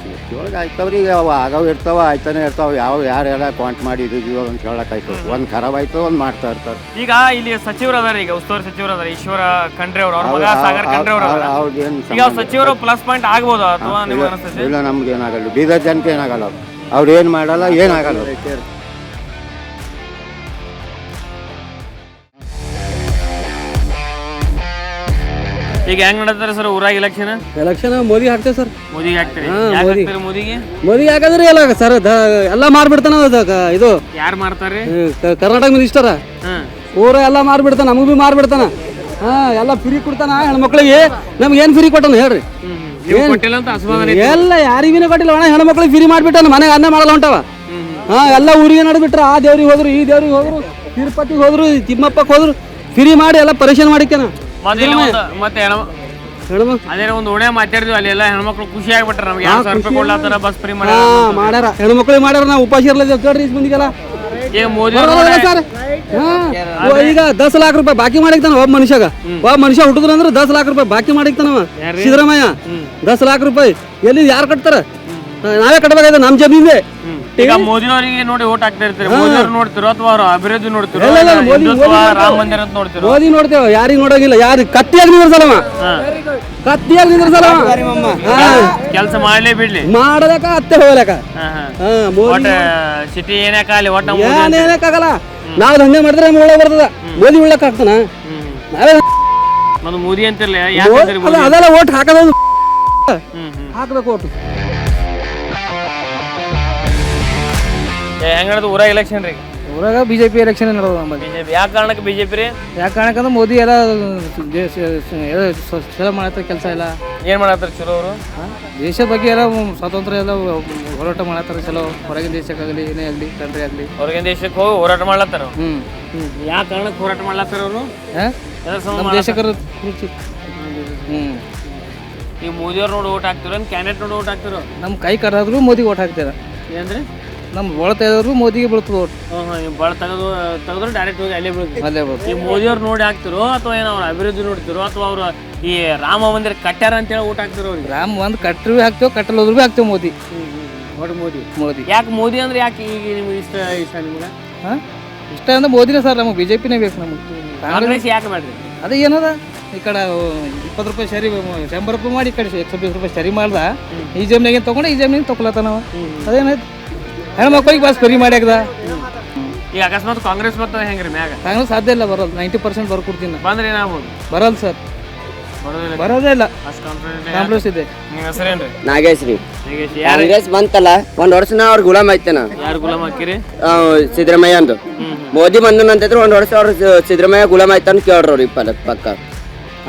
ಇವಾಗ ಆಯ್ತವ್ರಿ, ಈಗ ಅವು ಆಗವು ಇರ್ತಾವ ಆಯ್ತಾನೆ ಇರ್ತಾವ, ಯಾರೆಲ್ಲ ಕಾಂಟ್ ಮಾಡಿ ಇದು ಅಂತ ಹೇಳಕ್ಕಾಯ್ತು. ಒಂದು ಖರಾಬ್ ಆಯ್ತು ಒಂದು ಮಾಡ್ತಾ ಇರ್ತಾರೆ. ಈಗ ಇಲ್ಲಿ ಸಚಿವರು ಅದಾರ, ಈಗ ಉಸ್ತುವಾರಿ ಸಚಿವರು ಅದಾರ ಈಶ್ವರ ಖಂಡ್ರೆ ಅವರು, ಅವ್ರ ಮಗ ಸಾಗರ್ ಖಂಡ್ರೆ ಅವರು, ಈಗ ಸಚಿವರು ಪ್ಲಸ್ ಪಾಯಿಂಟ್ ಆಗ್ಬೋದು ಅಥವಾ ನಿಮ್ಗೆ ಅನಿಸ್ತದೆ? ಇಲ್ಲ ನಮ್ಗೆ ಏನಾಗಲ್ಲ, ಬೀದರ್ ಜನಕ್ಕೆ ಏನಾಗಲ್ಲ, ಅವ್ರು ಏನು ಮಾಡಲ್ಲ ಏನಾಗಲ್ಲ. ಈಗ ಹೆಂಗ್ ನಡೆದಾರೆ ಸರ್ ಊರಾಗ ಎಲೆಕ್ಷನ್ ಮೋದಿ ಹಾಕ್ತೇವೆ ಸರ್. ಮೋದಿಗೆ ಹಾಕ್ತೀರಿ? ಯಾಕ್ ಹಾಕ್ತೀರಿ ಮೋದಿಗೆ? ಮೋದಿ ಹಾಕಿದ್ರೆ ಎಲ್ಲ ಸರ್ ಎಲ್ಲ ಮಾರ್ಬಿಡ್ತಾನ ಇದು ಯಾರು ಮಾಡ್ತಾರ್ರಿ? ಕರ್ನಾಟಕ ಮಿನಿಸ್ಟರ್ ಊರ ಎಲ್ಲ ಮಾರ್ಬಿಡ್ತಾನ, ನಮಗ್ ಬಿ ಮಾರ್ಬಿಡ್ತಾನ. ಎಲ್ಲ ಫ್ರೀ ಕೊಡ್ತಾನ ಹೆಣ್ಮಕ್ಳಿಗೆ. ನಮ್ಗೆ ಏನ್ ಫ್ರೀ ಕೊಟ್ಟಾನ ಹೇಳ್ರಿ? ಕೊಟ್ಟಿಲ್ಲ ಅಂತ ಅಸಮಾಧಾನ ಎಲ್ಲ ಯಾರಿಗೂ ಕೊಟ್ಟಿಲ್ಲ ಅಣ್ಣ, ಹೆಣ್ಮಕ್ಳಿಗೆ ಫ್ರೀ ಮಾಡ್ಬಿಟ್ಟಾನ, ಮನೆಗೆ ಅನ್ನ ಮಾಡಲ್ಲ ಹೊಂಟವ. ಎಲ್ಲ ಊರಿಗೆ ನಡ್ಬಿಟ್ರ, ಆ ದೇವ್ರಿಗೆ ಹೋದ್ರು ಈ ದೇವ್ರಿಗೆ ಹೋದ್ರು, ತಿರುಪತಿಗೆ ಹೋದ್ರು ತಿಮ್ಮಪ್ಪಕ್ಕೆ ಹೋದ್ರು, ಫ್ರೀ ಮಾಡಿ ಎಲ್ಲ ಪರೇಶಾನ್ ಮಾಡಿಕ್ಯಾನ. ಮತ್ತೆ ಅದೇ ಒಂದು ಒಳ್ಳೆ ಮಾತಾಡಿದ್ವಿ, ಅಲ್ಲಿ ಎಲ್ಲ ಹೆಣ್ಮಕ್ಳು ಖುಷಿ ಆಗ್ಬಿಟ್ರ, ನಮ್ಗೆ 2,000 ರೂಪಾಯಿ ಕೊಡ್ಲಾತಾರ, ಬಸ್ ಫ್ರೀ ಮಾಡ್ಯಾರ, ಹೆಣ್ಮಕ್ಳಿಗೆ ಮಾಡ್ಯಾರ. ನಾವು ಉಪವಾಸ ಇರ್ಲಿಲ್ಲ ಕೇಳ್ರಿ ಮಂದಿಗೆಲ್ಲ. ಈಗ ಮೋದಿ ಸರ್ ಈಗ 10 ಲಕ್ಷ ರೂಪಾಯಿ ಬಾಕಿ ಮಾಡಿಕ್ತಾನ ಒಬ್ಬ ಮನುಷ್ಯ ಹುಟ್ಟಿದ್ರ ಅಂದ್ರೆ 10 ಲಕ್ಷ ರೂಪಾಯಿ ಬಾಕಿ ಮಾಡಿಕ್ತಾನವ ಸಿದ್ದರಾಮಯ್ಯ. 10 ಲಕ್ಷ ರೂಪಾಯಿ ಎಲ್ಲಿ ಯಾರು ಕಟ್ತಾರ? ನಾವೇ ಕಟ್ಟಬೇಕಾಯ್ತು ನಮ್ಮ ಜಮೀನಿದೆ. ಈಗ ಮೋದಿ ಅವರಿಗೆ ನೋಡಿ ಓಟ್ ಹಾಕ್ತಾ ಇರ್ತೀರಿ, ಮೋದಿ ಅವ್ರು ನೋಡ್ತಿರೋ ಅಥವಾ ಅವ್ರ ಅಭಿವೃದ್ಧಿ ನೋಡ್ತಿರೋ, ರಾಮ ಮಂದಿರ ಅಂತ ನೋಡ್ತಿರೋ? ಮೋದಿ ನೋಡ್ತೇವೆ, ಯಾರಿಗೆ ನೋಡೋಗಿಲ್ಲ, ಯಾರು ಕತ್ತಿಯಾಗಿ ನಿಂದ್ರಸಲ್ಲವ, ಕತ್ತಿಯಾಗಿ ನಿಂದ್ರಸಲ್ಲವ. ಕೆಲಸ ಮಾಡ್ಲೇ ಬಿಡ್ಲಿ, ಮಾಡಲೇಕ ಅತ್ತೆ ಹೋಗ್ಲೇಕ. ಸಿಟಿ ಏನಾಗಲಿ ಒಟ್ಟ ಏನೇನಕ್ಕಾಗಲ್ಲ. ನಾವು ಹಂಗೆ ಮಾಡಿದ್ರೆ ಒಳ್ಳೆ ಬರ್ತದ, ಮೋದಿ ಉಳ್ಳಕ್ ಆಗ್ತಾನ. ನಾವೇ ಮೋದಿ ಅಂತಿರ್ಲಿ, ಅದೆಲ್ಲ ಓಟ್ ಹಾಕೋದು, ಹಾಕ್ಬೇಕು ಓಟ್. ಹೆಂಗ್ ನಡೆದು ಊರಾಗ ಎಲೆಕ್ಷನ್ ರೀ? ಊರಾಗ ಬಿಜೆಪಿ ಎಲೆಕ್ಷನ್ ನಡೆದ. ಬಿಜೆಪಿ ಯಾವ ಕಾರಣಕ್ಕೆ ಬಿಜೆಪಿ ರೀ? ಯಾವ ಕಾರಣಕ್ಕಂದ್ರೆ ಮೋದಿ ಎಲ್ಲ ಚಲೋ ಮಾಡತ್ತಾರ, ಕೆಲಸ ಎಲ್ಲ ಏನ್ ಮಾಡತ್ತಾರ ಚಲೋ ಅವರು? ದೇಶದ ಬಗ್ಗೆ ಎಲ್ಲ ಸ್ವಾತಂತ್ರ್ಯ ಎಲ್ಲ ಹೋರಾಟ ಮಾಡತ್ತಾರ ಚಲೋ, ಹೊರಗಿನ ದೇಶಕ್ಕಾಗಲಿ ಏನೇ ಆಗಲಿ ಕಂಟ್ರಿ ಆಗಲಿ ಹೊರಗಿನ ದೇಶಕ್ಕೆ ಹೋಗಿ ಹೋರಾಟ ಮಾಡ್ಲತ್ತಾರ. ಯಾವ ಕಾರಣಕ್ಕೆ ಹೋರಾಟ ಮಾಡ್ಲತ್ತಾರ ಅವರು? ನಮ್ಮ ದೇಶಕ್ಕರು. ನೀವು ಮೋದಿ ಅವ್ರು ನೋಡಿ ಓಟ್ ಹಾಕ್ತಿರೋ, ಕ್ಯಾಂಡಿಡೇಟ್ ನೋಡಿ ಓಟ್ ಹಾಕ್ತಿರೋ? ನಮ್ಮ ಕೈ ಕರೆದ್ರು ಮೋದಿಗೆ ಓಟ್ ಹಾಕ್ತೀರ. ಏನ್ರಿ ನಮ್ಮ ಒಳ ತೆಗೆದ್ರು ಮೋದಿಗೆ ಬೀಳ್ತದೆ ಓಟ್. ಬಳ ತೆಗೆದ್ರು ಡೈರೆಕ್ಟ್ ಹೋಗಿ ಅಲ್ಲೇ ಬೀಳ್ತೀವಿ. ಈ ಮೋದಿ ಅವ್ರು ನೋಡಿ ಹಾಕ್ತಿರೋ ಅಥವಾ ಏನೋ ಅವ್ರ ಅಭಿವೃದ್ಧಿ ನೋಡ್ತಿರೋ ಅಥವಾ ಅವ್ರ ಈ ರಾಮ ಮಂದಿರ ಕಟ್ಟ್ಯಾರ ಅಂತೇಳಿ ಓಟ್ ಹಾಕ್ತಿರೋ? ರಾಮ ಒಂದು ಕಟ್ಟರು ಭೀ ಹಾಕ್ತೇವೆ, ಕಟ್ಟಲ್ ಹೋದ್ರು ಭೀ ಹಾಕ್ತೇವೆ ಮೋದಿ. ಮೋದಿ ಯಾಕೆ ಮೋದಿ ಅಂದ್ರೆ ಯಾಕೆ ಈಗ ನಿಮ್ಗೆ ಇಷ್ಟ ನಿಮ್ಗೆ? ಇಷ್ಟ ಅಂದ್ರೆ ಮೋದಿನೇ ಸರ್, ನಮಗೆ ಬಿಜೆಪಿನೇ ಬೇಕು. ನಮಗೆ ಕಾಂಗ್ರೆಸ್ ಯಾಕೆ ಮಾಡ್ರಿ? ಅದೇ ಏನದ ಈ ಕಡೆ 20 ರೂಪಾಯಿ ಸರಿ 100 ರೂಪಾಯಿ ಮಾಡಿ, ಈ ಕಡೆ 120 ರೂಪಾಯಿ ಸರಿ ಮಾಡ್ದ. ಈ ಜಮ್ನಾಗೇನು ತೊಗೊಂಡು ಈ ಜಮ್ನಾಗ ತೊಗೊಳತ್ತ ನಾವು. ಅದೇನಾಯ್ತು ಹೆಣ್ಮಕ್ಳಿಗೆ ಬಸ್ ಫ್ರೀ ಮಾಡ್ಯಾಕದ. ಈಗ ಅಕಸ್ಮಾತ್ ಕಾಂಗ್ರೆಸ್ ಬರ್ತದೆ ಹೆಂಗ್ರಿ ಮ್ಯಾಗ? ಕಾಂಗ್ರೆಸ್ ಸಾಧ್ಯ ಇಲ್ಲ, ಬರೋದು 90% ಬರ್ಕೊಡ್ತೀನಿ. ಬಂದ್ರೆ ಏನಾಗ್ಬೋದು? ಬರಲ್ಲ ಸರ್, ಬರೋದೇ ಇಲ್ಲ, ಕಾಂಗ್ರೆಸ್ ಇದೆ. ನಾಗೇಶ್ ರೀ. ಕಾಂಗ್ರೆಸ್ ಬಂತಲ್ಲ, 1 ವರ್ಷ ನಾ ಅವ್ರ ಗುಲಾಮ್ ಐತೇನ. ಯಾರು ಗುಲಾಮ್ ಹಾಕಿರಿ? ಸಿದ್ದರಾಮಯ್ಯ ಅಂದು. ಮೋದಿ ಬಂದನ ಅಂತಂದ್ರೆ 1 ವರ್ಷ ಅವ್ರು ಸಿದ್ದರಾಮಯ್ಯ ಗುಲಾಮ್ ಆಯ್ತಾನ ಕೇಳ್ರಿ ಅವ್ರಿಗೆ ಪಕ್ಕ.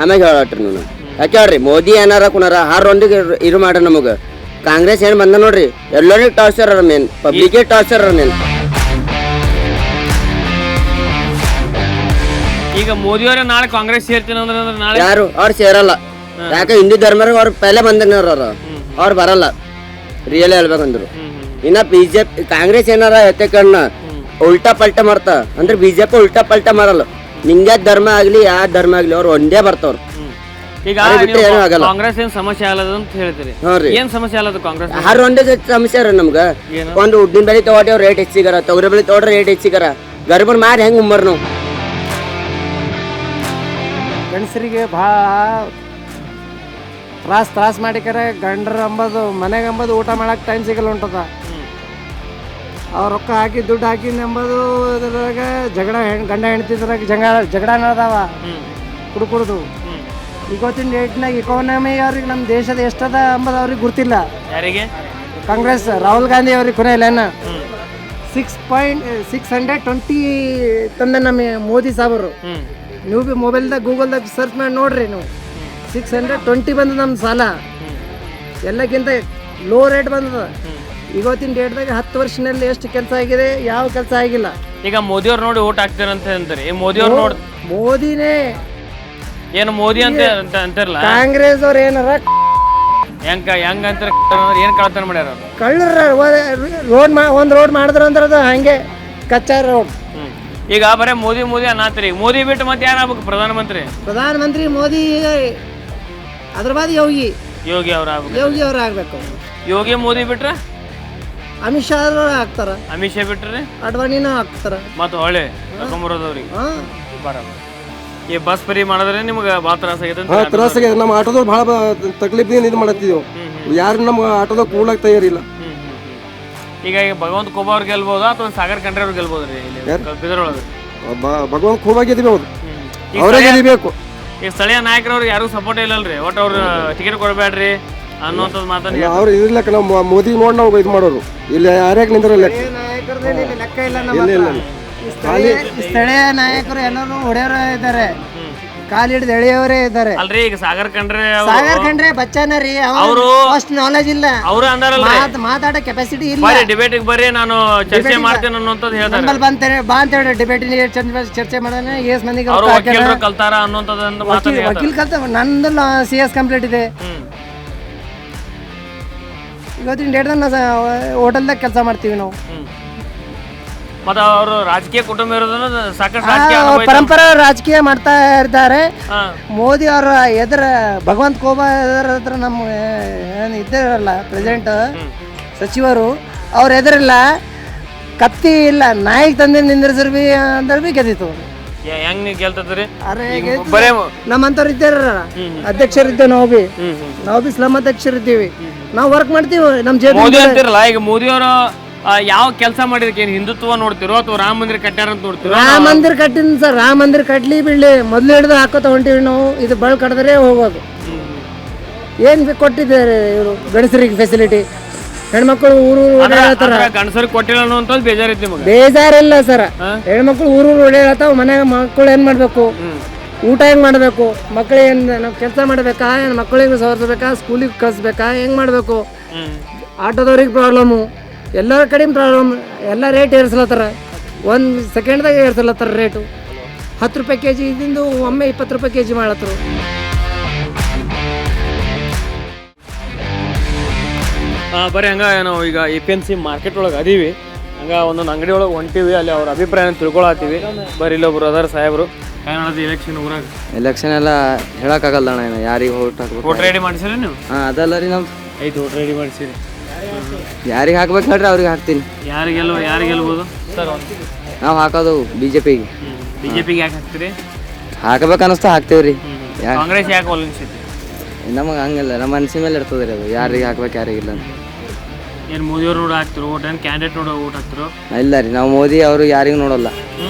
ಆಮ್ಯಾಗ ಹೇಳಟ್ರಿ ನೀವು ಯಾಕೆ ಹೇಳ್ರಿ? ಮೋದಿ ಏನಾರ ಕುನಾರ 6 ರೌಂಡಿಗೆ ಇದು ಮಾಡ್ರಿ. ನಮಗೆ ಕಾಂಗ್ರೆಸ್ ಏನ್ ಬಂದ ನೋಡ್ರಿ, ಎಲ್ಲರಿಗೂ ಟಾರ್ಚರ್ ಅರ ಮೇನ್, ಪಬ್ಲಿಕ್ ಟಾರ್ಚರ್ ಅರ ಮೇನ್. ಈಗ ಮೋದಿ ಅವರೇ ನಾಳೆ ಕಾಂಗ್ರೆಸ್ ಸೇರ್ತೀನಿ ಅಂದ್ರೆ ನಾಳೆ ಯಾರು ಅವ್ರು ಸೇರಲ್ಲ. ಯಾಕೆ ಹಿಂದೂ ಧರ್ಮ ಅವ್ರು ಪೆಹಲೆ ಬಂದನವ್ರ, ಅವ್ರು ಬರಲ್ಲ ರಿಯಲ್ ಹೇಳ್ಬೇಕಂದ್ರು. ಇನ್ನ ಬಿಜೆಪಿ ಕಾಂಗ್ರೆಸ್ ಏನಾರ ಎತ್ತಕಣ್ಣ ಉಲ್ಟಾ ಪಲ್ಟಾ ಮಾಡ್ತಾ ಅಂದ್ರೆ ಬಿಜೆಪಿ ಉಲ್ಟಾ ಪಲ್ಟಾ ಮಾಡಲ್ಲ. ನಿಂಗೆ ಧರ್ಮ ಆಗ್ಲಿ ಯಾವ ಧರ್ಮ ಆಗ್ಲಿ ಅವ್ರು ಒಂದೇ ಬರ್ತಾವ್ರು. ಈಗ ಕಾಂಗ್ರೆಸ್ ಏನ್ ಸಮಸ್ಯೆ ಆಗಲ್ಲ ಅಂತ ಹೇಳ್ತೀರಿ? ಏನ್ ಸಮಸ್ಯೆ ಆಗಲ್ಲ ಕಾಂಗ್ರೆಸ್? 6 ಒಂದೇ ಸಮಸ್ಯೆ ರೀ ನಮ್ಗ. ಒಂದು ಉದ್ದಿನ ಬೆಳೆ ತಗೊಟ್ಟೇವ್ ರೇಟ್ ಹೆಚ್ಚಿಗಾರ, ತೊಗರಿ ಬೆಳೆ ತಗೊಡ್ರೆ ರೇಟ್ ಹೆಚ್ಚಿಗಾರ, ಗರ್ಭನ್ ಮಾರಿ ಹೆಂಗ್ ಉಮ್ಮರ್ ನಾವು? ಗಂಡಸರಿಗೆ ಭಾಳ ತ್ರಾಸ ಮಾಡಿಕರೆ ಗಂಡ್ರ ಅಂಬದು ಮನೆಗೆ ಅಂಬದು ಊಟ ಮಾಡಕ್ಕೆ ಟೈಮ್ ಸಿಗಲ್ಲ ಹೊಂಟದ. ಅವ್ರು ರೊಕ್ಕ ಹಾಕಿ ದುಡ್ಡು ಹಾಕಿ ಎಂಬುದು ಇದ್ರಾಗ ಗಂಡ ಹೆಂಡ್ತಿದ್ರಾಗ ಜಗಳ ನಡೆದಾವ ಕುಡ್ದು. ಇವತ್ತಿನ ಡೇಟ್ನಾಗ ಇಕಾನಮಿ ಅವ್ರಿಗೆ ನಮ್ಮ ದೇಶದ ಎಷ್ಟದ ಅಂಬದು ಅವ್ರಿಗೆ ಗೊತ್ತಿಲ್ಲ. ಯಾರಿಗೆ? ಕಾಂಗ್ರೆಸ್ ರಾಹುಲ್ ಗಾಂಧಿ ಅವ್ರಿಗೆ ಕೊನೆಯಲ್ಲೇನ 620 ತಂದ ನಮ್ಮ ಮೋದಿ ಸಾಬರು. ನೀವು ಬಿ ಮೊಬೈಲ್ದಾಗ ಗೂಗಲ್ದಾಗ ಸರ್ಚ್ ಮಾಡಿ ನೋಡ್ರಿ ನೀವು. 620 ಬಂದ ನಮ್ಮ ಸಾಲ ಎಲ್ಲಕ್ಕಿಂತ ಲೋ ರೇಟ್ ಬಂದದ. ಇವತ್ತಿನ ಡೇಟ್ದಾಗ 10 ವರ್ಷನಲ್ಲಿ ಎಷ್ಟು ಕೆಲಸ ಆಗಿದೆ, ಯಾವ ಕೆಲಸ ಆಗಿಲ್ಲ. ಈಗ ಮೋದಿಯವ್ರು ನೋಡಿ ಓಟ್ ಹಾಕ್ತೀರಂತ ಅಂತಾರೆ. ಈ ಮೋದಿಯವ್ರು ನೋಡಿ ಮೋದಿನೇ ಏನು ಮೋದಿ ಅಂತ ಅಂತಾರಲ್ಲ, ಕಾಂಗ್ರೆಸ್ ಅವ್ರು ಏನಾರ ಹೆಂಗ ಅಂತಾರೆ ಏನ್ ಕಳ್ತನ ಮಾಡ್ಯಾರ? ಕಳ್ಳರ ಒಂದು ರೋಡ್ ಮಾಡಿದ್ರ ಅಂದ್ರೆ ಅದು ಹಂಗೆ ಕಚ್ಚಾ ರೋಡ್. ಈಗ ಬರೇ ಮೋದಿ ಮೋದಿ ಅನ್ನತ್ರಿ. ಮೋದಿ ಬಿಟ್ಟು ಮತ್ತೆ ಯಾರಾಗ್ಬೇಕು? ಪ್ರಧಾನಮಂತ್ರಿ ಮೋದಿ, ಅದ್ರ ಬಾದ್ ಯೋಗಿ ಅವ್ರು ಆಗ್ಬೇಕು. ಯೋಗಿ ಅವ್ರು ಆಗ್ಬೇಕು. ಯೋಗಿ ಮೋದಿ ಬಿಟ್ರೆ ಅಮಿತ್ ಶಾ ಅವರು ಆಗ್ತಾರ. ಅಮಿತ್ ಶಾ ಬಿಟ್ರೆ ಅಡ್ವಾಣಿನೂ ಆಗ್ತಾರ. ಮತ್ತೆ ಹೊಳೆ ಕರ್ಕೊಂಬರೋದವ್ರಿಗೆ ಬರಲ್ಲ. ಈ ಬಸ್ ಫ್ರೀ ಮಾಡಿದ್ರೆ ನಿಮ್ಗೆ ಭಾಳ ತ್ರಾಸ ಆಗೈತೆ? ತ್ರಾಸ ಆಗಿದೆ. ನಮ್ಮ ಆಟೋದವ್ರು ಭಾಳ ತಕ್ಲೀಫ್ದಿಂದ ಇದು ಮಾಡತ್ತಿದ್ದೆವು. ಯಾರು ನಮ್ಮ ಆಟೋದಾಗ ಕೂಡ್ಲಕ್ಕೆ ತಯಾರಿಲ್ಲ. ಈಗ ಭಗವಂತ ಖೂಬಾ ಅವ್ರು ಗೆಲ್ಬೋದಾ ಅಥವಾ ಸಾಗರ್ ಖಂಡ್ರೆ ಅವ್ರು ಗೆಲ್ಬೋದ್ರಿ ಬಿದರೊಳಗೆ? ಭಗವಂತ ಖೂಬಾ ಗೆದಿಬಹುದು, ಅವರೇ ಗೆದಿಬೇಕು. ಈಗ ಸ್ಥಳೀಯ ನಾಯಕರವ್ರಿಗೆ ಯಾರು ಸಪೋರ್ಟ್ ಇಲ್ಲಲ್ರಿ? ಒಟ್ಟು ಅವ್ರು ಟಿಕೆಟ್ ಕೊಡಬೇಡ್ರಿ ಅನ್ನೋಂಥದ್ದು ಮಾತನ್ನ ಅವ್ರು ಇರ್ಲಕ್ಕ ನಾವು ಮೋದಿ ನೋಡಿ ನಾವು ಇದು ಮಾಡೋರು. ಇಲ್ಲಿ ಯಾರ್ಯಾಕೆ ನಿಂದ್ರಲ್ಲ ಲೆಕ್ಕ ಇಲ್ಲ. ಸ್ಥಳೀಯ ನಾಯಕರು ಎಲ್ಲರೂ ಹೊಡೆಯವರ ಇದ್ದಾರೆ, ಕಾಲ್ ಹಿಡಿದು ಎಳೆಯವರೇ ಇದ್ದಾರೆ. ಅಲ್ರಿ ಈಗ ಸಾಗರ್ ಖಂಡ್ರೆ ಬಚ್ಚನ ರೀ, ಅವರು ಅಷ್ಟು ನಾಲೆಜ್ ಇಲ್ಲ. ಅವರು ಅಂದಾರಲ್ಲ ಮಾತಾಡೋ ಕೆಪಾಸಿಟಿ ಇಲ್ಲ. ಡಿಬೇಟಿಗೆ ಬರ್ರಿ ನಾನು ಚರ್ಚೆ ಮಾಡ್ತೇನೆ ಅನ್ನೋಂಥದ್ದು ಹೇಳ್ತಾರೆ. ಬಾ ಅಂತ ಹೇಳಿ ಡಿಬೇಟ್ ಚರ್ಚೆ ಮಾಡೋಣ. ಎಸ್ ಮಂದಿಗೆ ವಕೀಲರು ಕಲ್ತಾರ ಅನ್ನೋಂಥದ್ದು ವಕೀಲ್ ಕಲ್ತ. ನಂದು CS ಕಂಪ್ಲೀಟ್ ಇದೆ. ಇವತ್ತಿನ ಡೇಟ್ದಾಗ ಹೋಟೆಲ್ದಾಗ ಕೆಲಸ ಮಾಡ್ತೀವಿ ನಾವು. ಮತ್ತೆ ಅವರು ರಾಜಕೀಯ ಕುಟುಂಬ ಇರೋದನ್ನ ಸಾಕಷ್ಟು ಪರಂಪರಾ ರಾಜಕೀಯ ಮಾಡ್ತಾ ಇದ್ದಾರೆ. ಮೋದಿ ಅವರ ಎದುರ ಭಗವಂತ ಖೂಬಾ ಎದುರ ನಮ್ಮ ಏನು ಇದ್ದಾರಲ್ಲ ಪ್ರೆಸಿಡೆಂಟ್ ಸಚಿವರು, ಅವ್ರ ಎದುರಿಲ್ಲ, ಕತ್ತಿ ಇಲ್ಲ, ನಾಯಿಗೆ ತಂದೆ ನಿಂದ್ರಿಸ್ರು ಬಿ ಅಂದ್ರೆ ಬಿ ಗೆದ್ದಿತ್ತು. ಹೆಂಗ್ ಗೆಲ್ತದ್ರಿ? ನಮ್ಮಂತವ್ರು ಇದ್ದಾರ, ಅಧ್ಯಕ್ಷರಿದ್ದೇವೆ. ನಾವು ಬಿ ಸ್ಲಮ್ ಅಧ್ಯಕ್ಷರಿದ್ದೀವಿ. ನಾವು ವರ್ಕ್ ಮಾಡ್ತೀವಿ. ನಮ್ಮ ಮೋದಿ ಅಂತಿರಲ್ಲ, ಈಗ ಮೋದಿಯವರು ಯಾವ ಕೆಲಸ ಮಾಡಿದಕ್ಕೆ ಹಿಂದುತ್ವ ನೋಡ್ತಿರೋ ಅಥವಾ ರಾಮ ಮಂದಿರ ಕಟ್ಟಾರ ಅಂತ ನೋಡ್ತಿರೋ? ರಾಮ ಮಂದಿರ ಕಟ್ಟಿನ ಸರ್, ರಾಮ ಮಂದಿರ ಕಟ್ಲಿ ಬಿಡ್ಲಿ, ಮೊದ್ಲು ಹಿಡಿದು ಹಾಕೋತ ಹೊಂಟಿವಿ ನಾವು. ಇದು ಬಳ ಕಡಿದ್ರೆ ಹೋಗೋದು. ಏನ್ ಕೊಟ್ಟಿದ್ದಾರೆ ಇವರು ಗಣಸರಿಗೆ ಫೆಸಿಲಿಟಿ? ಹೆಣ್ಮಕ್ಳು ಊರು ಗಂಡಸರಿಗೆ ಕೊಟ್ಟಿಲ್ಲ ಅನ್ನೋಂಥದ್ದು ಬೇಜಾರೈತಿ ನಿಮಗೆ? ಬೇಜಾರಿಲ್ಲ ಸರ್. ಹೆಣ್ಮಕ್ಳು ಊರು ಓಡಾಡತ್ತಾವ. ಮನ್ಯಾಗ ಮಕ್ಕಳು ಏನ್ ಮಾಡ್ಬೇಕು, ಊಟ ಹೆಂಗ್ ಮಾಡ್ಬೇಕು, ಮಕ್ಳು ಏನ್ ನಾವು ಕೆಲಸ ಮಾಡ್ಬೇಕಾ, ಏನ್ ಮಕ್ಕಳಿಗೆ ಸವರ್ಸ್ಬೇಕಾ, ಸ್ಕೂಲಿಗೆ ಕಳಿಸ್ಬೇಕಾ, ಹೆಂಗ್ ಮಾಡ್ಬೇಕು? ಆಟೋದವ್ರಿಗೆ ಪ್ರಾಬ್ಲಮ್ಮು, ಎಲ್ಲರ ಕಡೆ ಪ್ರಾಬ್ಲಮ್. ಎಲ್ಲ ರೇಟ್ ಏರಿಸ್ಲತ್ತಾರ, 1 ಸೆಕೆಂಡ್ದಾಗ ಏರಿಸ್ಲತ್ತಾರ ರೇಟು. 10 ರೂಪಾಯಿ ಕೆಜಿ ಇದ್ದಿಂದು ಒಮ್ಮೆ 20 ರೂಪಾಯಿ ಕೆಜಿ ಮಾಡತ್ತರು. ಬರೀ ಹಂಗ ನಾವು ಈಗ APMC ಮಾರ್ಕೆಟ್ ಒಳಗೆ ಅದೀವಿ. ಹಂಗ ಒಂದೊಂದು ಅಂಗಡಿ ಒಳಗೆ ಹೊಂಟಿವಿ. ಅಲ್ಲಿ ಅವ್ರ ಅಭಿಪ್ರಾಯ ತಿಳ್ಕೊಳತ್ತೀವಿ. ಬರೀ ಇಲ್ಲೊಬ್ರು ಅದರ ಸಾಹೇಬ್ರು ಎಲೆಕ್ಷನ್ ಊರಾಗ ಎಲೆಕ್ಷನ್ ಎಲ್ಲ ಹೇಳಕ್ಕಾಗಲ್ಲ ಅಣ್ಣ, ಯಾರಿಗೆ ಓಟ್ ಹಾಕ್ಬೇಕು. ವೋಟ್ ರೆಡಿ ಮಾಡಿಸಿರಿ ನೀವು? ಅದಲ್ಲ ರೀ, ನಮ್ದು ಐದು ವೋಟ್ ರೆಡಿ ಮಾಡಿಸಿರಿ. ಯಾರಿಗೆ ಹಾಕ್ಬೇಕು ಹೇಳ್ರಿ, ಅವ್ರಿಗೆ ಹಾಕ್ತೀನಿ. ಯಾರು ಗೆಲ್ಬೋದು ಸರ್? ನಾವು ಹಾಕೋದು BJPಗೆ. BJPಗೆ ಯಾಕೆ ಹಾಕ್ತೀರಿ? ಹಾಕಬೇಕು ಅನಿಸ್ತಾ ಹಾಕ್ತೇವ್ರಿ. ಕಾಂಗ್ರೆಸ್ ಯಾಕೆ ಒಲಗಿಸಿರಿ? ನಮಗೆ ಹಂಗಿಲ್ಲ, ನಮ್ಮ ಮನಸ್ಸಿನ ಮೇಲೆ ಇರ್ತದೆ ರೀ ಅದು, ಯಾರಿಗೆ ಹಾಕ್ಬೇಕು ಯಾರಿಗಿಲ್ಲ ಅಂತ. ಏನು ಮೋದಿಯವ್ರು ನೋಡಿ ಹಾಕ್ತಿರೋ ಓಟ್, ಏನು ಕ್ಯಾಂಡಿಡೇಟ್ ನೋಡಿ ಓಟ್ ಹಾಕ್ತಿರೋ? ಇಲ್ಲ ರೀ, ನಾವು ಮೋದಿ ಅವರು ಯಾರಿಗೂ ನೋಡಲ್ಲ.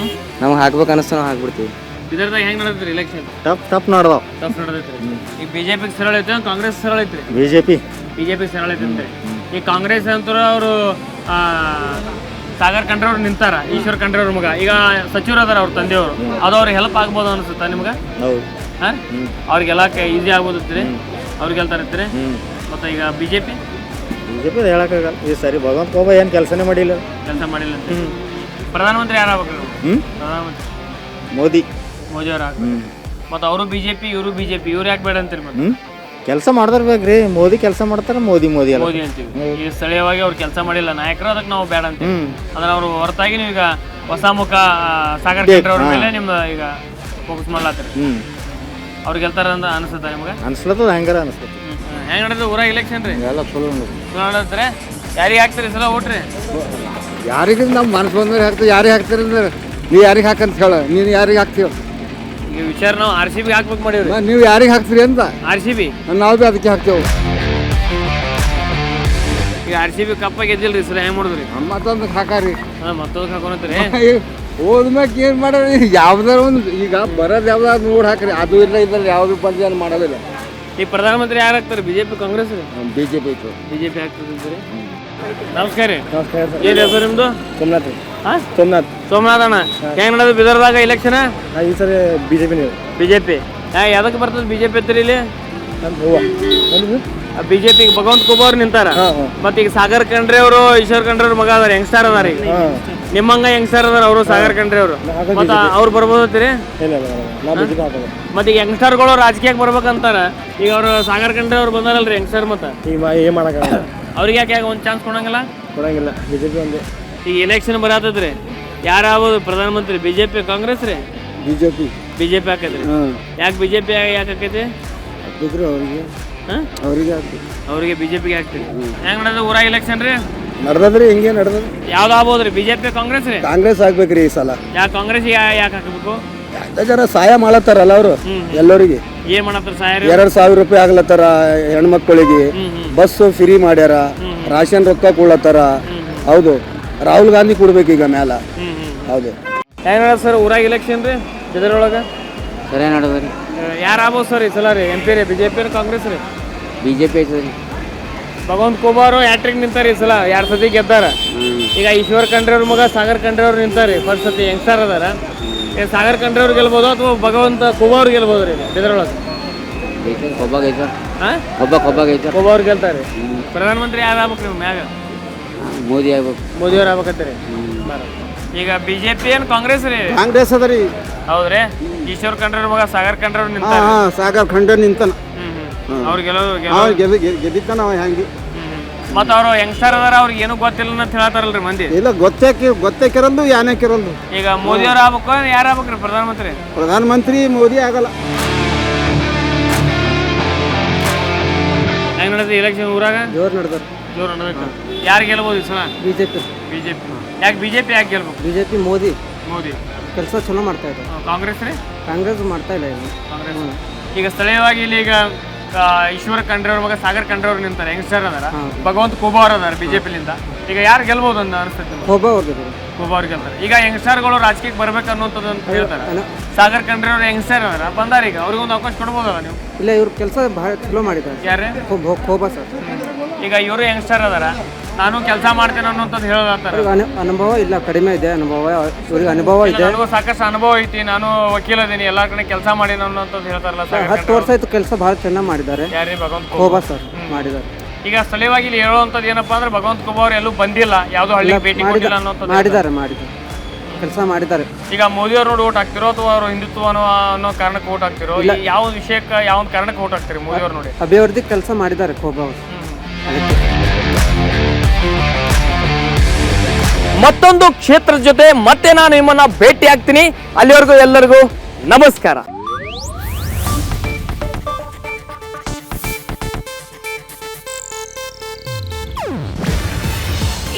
ನಮ್ಗೆ ಹಾಕ್ಬೇಕು ಅನಿಸ್ತಾ ನಾವು ಹಾಕ್ಬಿಡ್ತೀವಿ. ಇದರದಾಗ ಹೆಂಗೆ ನಡೆದ್ರಿ ಎಲೆಕ್ಷನ್? ಟಫ್ ನಡೆದವು. ಟಫ್ ನಡೆದೈತ್ರಿ. ಈಗ BJPಗೆ ಸರಳ ಐತೆ, ಕಾಂಗ್ರೆಸ್ ಸರಳ ಐತ್ರಿ? BJP ಸರಳ ಐತೆ ಅಂತೆ. ಈ ಕಾಂಗ್ರೆಸ್ ಅಂತೂ ಅವರು ಸಾಗರ್ ಖಂಡ್ರೆ ಅವ್ರು ನಿಂತಾರ, ಈಶ್ವರ್ ಖಂಡ್ರೆ ಅವ್ರ ಮಗ. ಈಗ ಸಚಿವರು ಅದಾರ ಅವ್ರ ತಂದೆಯವರು, ಅದು ಅವ್ರಿಗೆ ಹೆಲ್ಪ್ ಆಗ್ಬೋದು ಅನಿಸುತ್ತಾ ನಿಮ್ಗೆ? ಹಾಂ, ಅವ್ರಿಗೆಲ್ಲ ಈಸಿ ಆಗ್ಬೋದತ್ತೀರಿ? ಅವ್ರಿಗೆ ಹೇಳ್ತಾರತ್ತೀರಿ? ಮತ್ತು ಈಗ BJP ಹೇಳಕ್ಕಾಗಲ್ಲ. ಈ ಸರಿ ಭಗವಂತ ಖೂಬಾ ಏನು ಕೆಲಸನೇ ಮಾಡಿಲ್ಲ ಅಂತ. ಪ್ರಧಾನಮಂತ್ರಿ ಯಾರು ಆಗ್ಬೇಕು? ಪ್ರಧಾನಮಂತ್ರಿ ಮೋದಿ ಅವ್ರು ಆಗ್ಬೇಕು. ಮತ್ತು ಅವರು BJP, ಇವರು BJP, ಇವ್ರು ಯಾಕೆ ಬೇಡ ಅಂತೀರಿ? ಮತ್ತೆ ಕೆಲಸ ಮಾಡ್ದಿರ್ಬೇಕ್ರಿ. ಮೋದಿ ಕೆಲಸ ಮಾಡ್ತಾರ, ಮೋದಿ ಅಂತೀವಿ. ಈಗ ಸ್ಥಳೀಯವಾಗಿ ಅವ್ರು ಕೆಲಸ ಮಾಡಿಲ್ಲ ನಾಯಕರು, ಅದಕ್ಕೆ ನಾವು ಬೇಡ ಅಂತೀವಿ. ಅಂದ್ರೆ ಅವ್ರು ಹೊರತಾಗಿ ನೀವು ಈಗ ಹೊಸ ಮುಖ ಸಾಗರ್ ಖಂಡ್ರೆ ಅವ್ರ ಮೇಲೆ ನಿಮ್ದು ಈಗ ಫೋಕಸ್ ಮಾಡ್ಲಾತ್ರಿ. ಅವ್ರು ಗೆಲ್ತಾರ ಅಂತ ಅನಿಸುತ್ತಾ ನಿಮ್ಗೆ? ಅನ್ಸ್ಲತ್ತದ, ಹಂಗಾರ ಅನ್ಸ್ತದೆ. ಹೆಂಗೆ ನಡೆದ ಊರಾಗ ಎಲೆಕ್ಷನ್ ರೀ? ಎಲ್ಲ ಚಲೋ ನಡೆದ್ರೆ ಯಾರಿಗೆ ಹಾಕ್ತೀರಿ ಸಲ ಓಟ್ರಿ? ಯಾರಿಗೆ ನಮ್ಮ ಮನಸ್ಸು ಬಂದ್ರೆ ಹಾಕ್ತೀವಿ. ಯಾರಿಗೆ ಹಾಕ್ತೀರಿ ಅಂದ್ರೆ ನೀವು ಯಾರಿಗೆ ಹಾಕಂತ ಹೇಳ, ನೀನು ಯಾರಿಗೆ ಹಾಕ್ತೀವ? ಈಗ ವಿಚಾರ ನಾವು RCB ಹಾಕ್ಬೇಕು ಮಾಡೀವ್ರಿ. ನೀವು ಯಾರಿಗೆ ಹಾಕ್ತೀರಿ ಅಂತ? RCB ನಾವು ಭೀ ಅದಕ್ಕೆ ಹಾಕ್ತೇವೆ. ಈಗ RCB ಕಪ್ಪ ಗೆದ್ದಿಲ್ರಿ ಸರ್, ಹೆಂಗ್ ಮಾಡಿದ್ರಿ? ಮತ್ತೊಂದು ಹಾಕಾರಿ ಮತ್ತೊಂದು ಹಾಕೊಂತ್ರಿ. ಹೋದ್ಮ್ಯಾಗ ಏನು ಮಾಡೋದು? ಯಾವ್ದಾರ ಒಂದು ಈಗ ಬರೋದು ಯಾವ್ದಾದ್ರು ನೋಡಿ ಹಾಕ್ರಿ, ಅದು ಇಲ್ಲ ಇದ್ರಲ್ಲಿ ಯಾವ್ದು ಬಂದು ಏನು ಮಾಡೋದಿಲ್ಲ. ಈಗ ಪ್ರಧಾನಮಂತ್ರಿ ಯಾರು ಆಗ್ತಾರೆ? BJP ಕಾಂಗ್ರೆಸ್ ರೀ? BJP ಐತು. BJP ಆಗ್ತದೆ. ನಮಸ್ಕಾರ ರೀ. ಏನು ಹೆಸರು ನಿಮ್ದು? ಸೋಮನಾಥ್. ಸೋಮನಾಥ್ ಅಣ್ಣ, ಹೆಂಗ್ ನಡೆದು ಬಿದರ್ದಾಗ ಇಲೆಕ್ಷನ್? ಈ ಸರಿ BJP ಯಾವ್ದಕ್ಕೆ ಬರ್ತದೆ BJP ಹತ್ತಿರ ಇಲ್ಲಿ? BJP ಭಗವಂತ ಖೂಬಾ ನಿಂತಾರ. ಮತ್ತೆ ಈಗ ಸಾಗರ್ ಖಂಡ್ರೆ ಅವರು, ಈಶ್ವರ್ ಖಂಡ್ರೆ ಅವ್ರ ಮಗ ಅದಾರ, ಯಂಗ್ಸ್ಟಾರ್ ಅದಾರ. ಈಗ ನಿಮ್ಮಂಗ ಯಂಗ್ಸ್ಟಾರ್ ಅದಾರ ಅವರು, ಸಾಗರ್ ಖಂಡ್ರೆ ಅವರು. ಮತ್ತ ಅವ್ರು ಬರ್ಬೋದತ್ತೀರಿ? ಮತ್ತೆ ಈಗ ಯಂಗ್ಸ್ಟಾರ್ಗಳು ರಾಜಕೀಯಕ್ಕೆ ಬರ್ಬೇಕಂತಾರ. ಈಗ ಅವ್ರು ಸಾಗರ್ ಖಂಡ್ರೆ ಅವ್ರು ಬಂದಾರಲ್ರಿ ಯಂಗ್ಸ್ಟಾರ್, ಮತ್ತೆ ಏನ್ ಮಾಡಕ್ಕಾಗಲ್ಲ, ಅವ್ರಿಗೆ ಯಾಕೆ ಒಂದು ಚಾನ್ಸ್ ಕೊಡಂಗಿಲ್ಲ? BJP ಒಂದೇ. ಈಗ ಎಲೆಕ್ಷನ್ ಬರತ್ತದ್ರಿ, ಯಾರು ಆಗ್ಬೋದು ಪ್ರಧಾನಮಂತ್ರಿ? BJP ಕಾಂಗ್ರೆಸ್ ರೀ? BJP ಹಾಕೈತ್ರಿ. ಯಾಕೆ BJP ಯಾಕೆ ಹಾಕೈತಿ? ಅವ್ರಿಗೆ BJP ಹಾಕ್ತೀರಿ. ಹೆಂಗ್ ನಡೆದ ಊರಾಗ ಎಲೆಕ್ಷನ್ ರೀ? ನಡ್ದದ್ರಿ, ಹಿಂಗೆ ನಡ್ದದ. ಯಾವ್ದು ಆಗ್ಬೋದ್ರಿ? BJP ಕಾಂಗ್ರೆಸ್ ರೀ? ಕಾಂಗ್ರೆಸ್ ಆಗ್ಬೇಕ್ರಿ ಈ ಸಲ. ಯಾಕೆ ಕಾಂಗ್ರೆಸ್ ಯಾಕೆ ಹಾಕಬೇಕು? ಜನ ಸಹಾಯ ಮಾಡತ್ತಾರಲ್ಲ ಅವರು ಎಲ್ಲರಿಗೆ. ಏನ್ ಮಾಡತ್ತಾರ ಸಹಾಯ? 2,000 ರೂಪಾಯಿ ಆಗ್ಲತ್ತಾರ ಹೆಣ್ಮಕ್ಳಿಗೆ, ಬಸ್ ಫ್ರೀ ಮಾಡ್ಯಾರ, ರಾಷನ್ ರೊಕ್ಕ ಕೊಡ್ಲತ್ತಾರ. ಹೌದು, ರಾಹುಲ್ ಗಾಂಧಿ ಕೊಡ್ಬೇಕೀಗ ಮ್ಯಾಲ. ಹೌದು. ಹೆಂಗ್ ನಡೆದ ಸರ್ ಊರಾಗ ಎಲೆಕ್ಷನ್ ರೀ ಇದರೊಳಗೆ? ಸರಿ ನಡೆದ್ರಿ. ಯಾರು ಆಗ್ಬೋದು ಸರ್ ಈ ಸಲ ರೀ? MP ರೀ? BJP ಕಾಂಗ್ರೆಸ್ ರೀ? BJP ಐತದ್ರಿ. ಭಗವಂತ ಖೂಬಾ ಅವರು ಹ್ಯಾಟ್ರಿಕ್ ನಿಂತಾರ ಈ ಸಲ, 2 ಸತಿ ಗೆದ್ದಾರ. ಈಗ ಈಶ್ವರ್ ಖಂಡ್ರೆ ಅವ್ರ ಮಗ ಸಾಗರ್ ಖಂಡ್ರೆ ಅವ್ರು ನಿಂತಾರೆ ಫಸ್ಟ್ ಸತಿ, ಯಂಗ್ಸ್ಟಾರ್ ಅದಾರ. ಸಾಗರ್ ಖಂಡ್ರೆ ಅವ್ರು ಗೆಲ್ಬೋದು ಅಥವಾ ಭಗವಂತ ಖೂಬಾ ಅವ್ರು ಗೆಲ್ಬೋದು ರೀ ಇದರೊಳಗೆ? ಖೂಬಾ ಅವ್ರು ಗೆಲ್ತಾರೆ. ಪ್ರಧಾನಮಂತ್ರಿ ಯಾರು ಆಗ್ಬೇಕು ನೀವು ಮ್ಯಾಗ? ಮೋದಿ ಆಗ್ಬೇಕು. ಮೋದಿ ಅವ್ರು ಆಗ್ಬೇಕತ್ತೀರಿ. ಈಗ BJP ಏನು ಕಾಂಗ್ರೆಸ್ ರೀ? ಕಾಂಗ್ರೆಸ್ ಅದರಿ. ಹೌದ್ರಿ. ಈಶ್ವರ್ ಖಂಡ್ರೆ ಅವ್ರ ಮಗ ಸಾಗರ್ ಖಂಡ್ರೆ ಅವ್ರು ನಿಂತಾರ. ಸಾಗರ್ ಖಂಡ್ರೆ ನಿಂತಾನ. ಅವ್ರು ಗೆದ್ದಿತ್ತಾನ ಹೆಂಗೆ. ಮತ್ತ ಅವ್ರು ಯಂಗ್ಸ್ಟಾರ್ ಅದಾರ, ಅವ್ರಿಗೆ ಏನು ಗೊತ್ತಿಲ್ಲ ಅಂತ ಹೇಳ್ತಾರಲ್ರಿ ಮಂದಿ. ಇಲ್ಲ, ಗೊತ್ತೇಕಿರಲ್ದು ಯಾನೇಕಿರಲ್ದು. ಈಗ ಮೋದಿ ಅವ್ರು ಆಗ್ಬೇಕು, ಯಾರು ಆಗ್ಬೇಕ್ರಿ ಪ್ರಧಾನಮಂತ್ರಿ? ಪ್ರಧಾನಮಂತ್ರಿ ಮೋದಿ ಆಗಲ್ಲ. ಹೆಂಗ್ ನಡೆದ ಎಲೆಕ್ಷನ್ ಊರಾಗ? ಜೋರ್ ನಡೆದ. ಯಾರು ಗೆಲ್ಬೋದು ಈ ಸಲ? BJP. ಯಾಕೆ BJP ಯಾಕೆ ಗೆಲ್ಬೇಕು? BJP ಮೋದಿ ಕೆಲಸ ಚಲೋ ಮಾಡ್ತಾ ಇದ್ದಾರೆ. ಕಾಂಗ್ರೆಸ್ ರೀ? ಕಾಂಗ್ರೆಸ್ ಮಾಡ್ತಾ ಇಲ್ಲ ಇಲ್ಲಿ. ಕಾಂಗ್ರೆಸ್ ಈಗ ಸ್ಥಳೀಯವಾಗಿ ಇಲ್ಲಿ ಈಗ ಈಶ್ವರ ಖಂಡ್ರೆ ಅವ್ರ ಮಗ ಸಾಗರ್ ಖಂಡ್ರೆ ಅವ್ರು ನಿಂತಾರೆ, ಯಂಗ್ಸ್ಟರ್ ಅದಾರ. ಭಗವಂತ ಖೂಬಾ ಅವ್ರು ಅದಾರ BJP-ಲಿಂದ. ಈಗ ಯಾರು ಗೆಲ್ಬೋದು ಅಂತ ಅನಿಸ್ತೈತೆ? ಖೂಬಾ ಅವ್ರು ಗೆಲ್ತಾರೆ. ಈಗ ಯಂಗ್ಸ್ಟರ್ಗಳು ರಾಜಕೀಯಕ್ಕೆ ಬರ್ಬೇಕು ಅನ್ನೋಂಥದ್ದು ಅಂತ ಹೇಳ್ತಾರೆ. ಸಾಗರ್ ಖಂಡ್ರೆ ಅವ್ರು ಯಂಗ್ಸ್ಟರ್ ಅದಾರ, ಬಂದಾರ. ಈಗ ಅವ್ರಿಗೊಂದು ಅವಕಾಶ ಕೊಡ್ಬೋದಲ್ಲ ನೀವು? ಇಲ್ಲ, ಇವ್ರ ಕೆಲಸ ಭಾಳ ಚಲೋ ಮಾಡಿದ್ದಾರೆ. ಯಾರೇ? ಖೂಬಾ ಸರ್. ಈಗ ಇವರು ಯಂಗ್ಸ್ಟರ್ ಅದಾರ, ನಾನು ಕೆಲಸ ಮಾಡ್ತೇನೆ ಅನ್ನೋಂಥದ್ದು ಹೇಳತ್ತಾರ. ಅನುಭವ ಇಲ್ಲ, ಕಡಿಮೆ ಇದೆ ಅನುಭವ. ಇವ್ರಿಗೆ ಅನುಭವ ಇದೆ, ನನಗೂ ಸಾಕಷ್ಟು ಅನುಭವ ಐತಿ, ನಾನು ವಕೀಲ ಇದೀನಿ, ಎಲ್ಲಾ ಕಡೆ ಕೆಲಸ ಮಾಡೀನಿ ಅನ್ನೋಂಥದ್ದು ಹೇಳ್ತಾರಲ್ಲ. 10 ವರ್ಷ ಆಯ್ತು ಕೆಲಸ ಭಾಳ ಚೆನ್ನಾಗಿ ಮಾಡಿದ್ದಾರೆ. ಯಾರೇ? ಭಗವಂತ ಖೂಬಾ ಸರ್ ಮಾಡಿದ್ದಾರೆ. ಈಗ ಸ್ಥಳೀಯವಾಗಿ ಇಲ್ಲಿ ಹೇಳುವಂಥದ್ದು ಏನಪ್ಪಾ ಅಂದ್ರೆ ಭಗವಂತ ಖೂಬಾ ಅವ್ರು ಎಲ್ಲೂ ಬಂದಿಲ್ಲ, ಯಾವುದೋ ಹಳ್ಳಿಗೆ ಭೇಟಿ ಕೊಟ್ಟಿಲ್ಲ ಅನ್ನೋಂಥದ್ದು ಮಾಡಿದ್ದಾರೆ ಕೆಲಸ ಮಾಡಿದ್ದಾರೆ. ಈಗ ಮೋದಿ ಅವ್ರು ನೋಡಿ ಓಟ್ ಹಾಕ್ತಿರೋ ಅಥವಾ ಅವರು ಹಿಂದುತ್ವ ಅನ್ನೋ ಕಾರಣಕ್ಕೆ ಓಟ್ ಹಾಕ್ತಿರೋ? ಯಾವ ವಿಷಯಕ್ಕೆ, ಯಾವ ಕಾರಣಕ್ಕೆ ಓಟ್ ಹಾಕ್ತಿರಿ ಮೋದಿ ಅವ್ರು ನೋಡಿ? ಅಭಿವೃದ್ಧಿ ಕೆಲಸ ಮಾಡಿದ್ದಾರೆ ಖೂಬಾ ಅವರು. ಮತ್ತೊಂದು ಕ್ಷೇತ್ರದ ಜೊತೆ ಮತ್ತೆ ನಾನು ನಿಮ್ಮನ್ನ ಭೇಟಿ ಆಗ್ತೀನಿ. ಅಲ್ಲಿವರೆಗೂ ಎಲ್ಲರಿಗೂ ನಮಸ್ಕಾರ.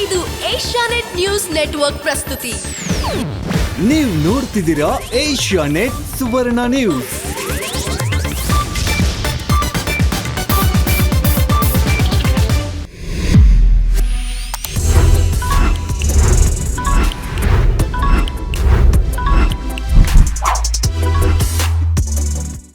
ಇದು ಏಷ್ಯಾನೆಟ್ ನ್ಯೂಸ್ ನೆಟ್ವರ್ಕ್ ಪ್ರಸ್ತುತಿ. ನೀವು ನೋಡ್ತಿದ್ದೀರಾ ಏಷ್ಯಾನೆಟ್ ಸುವರ್ಣ ನ್ಯೂಸ್.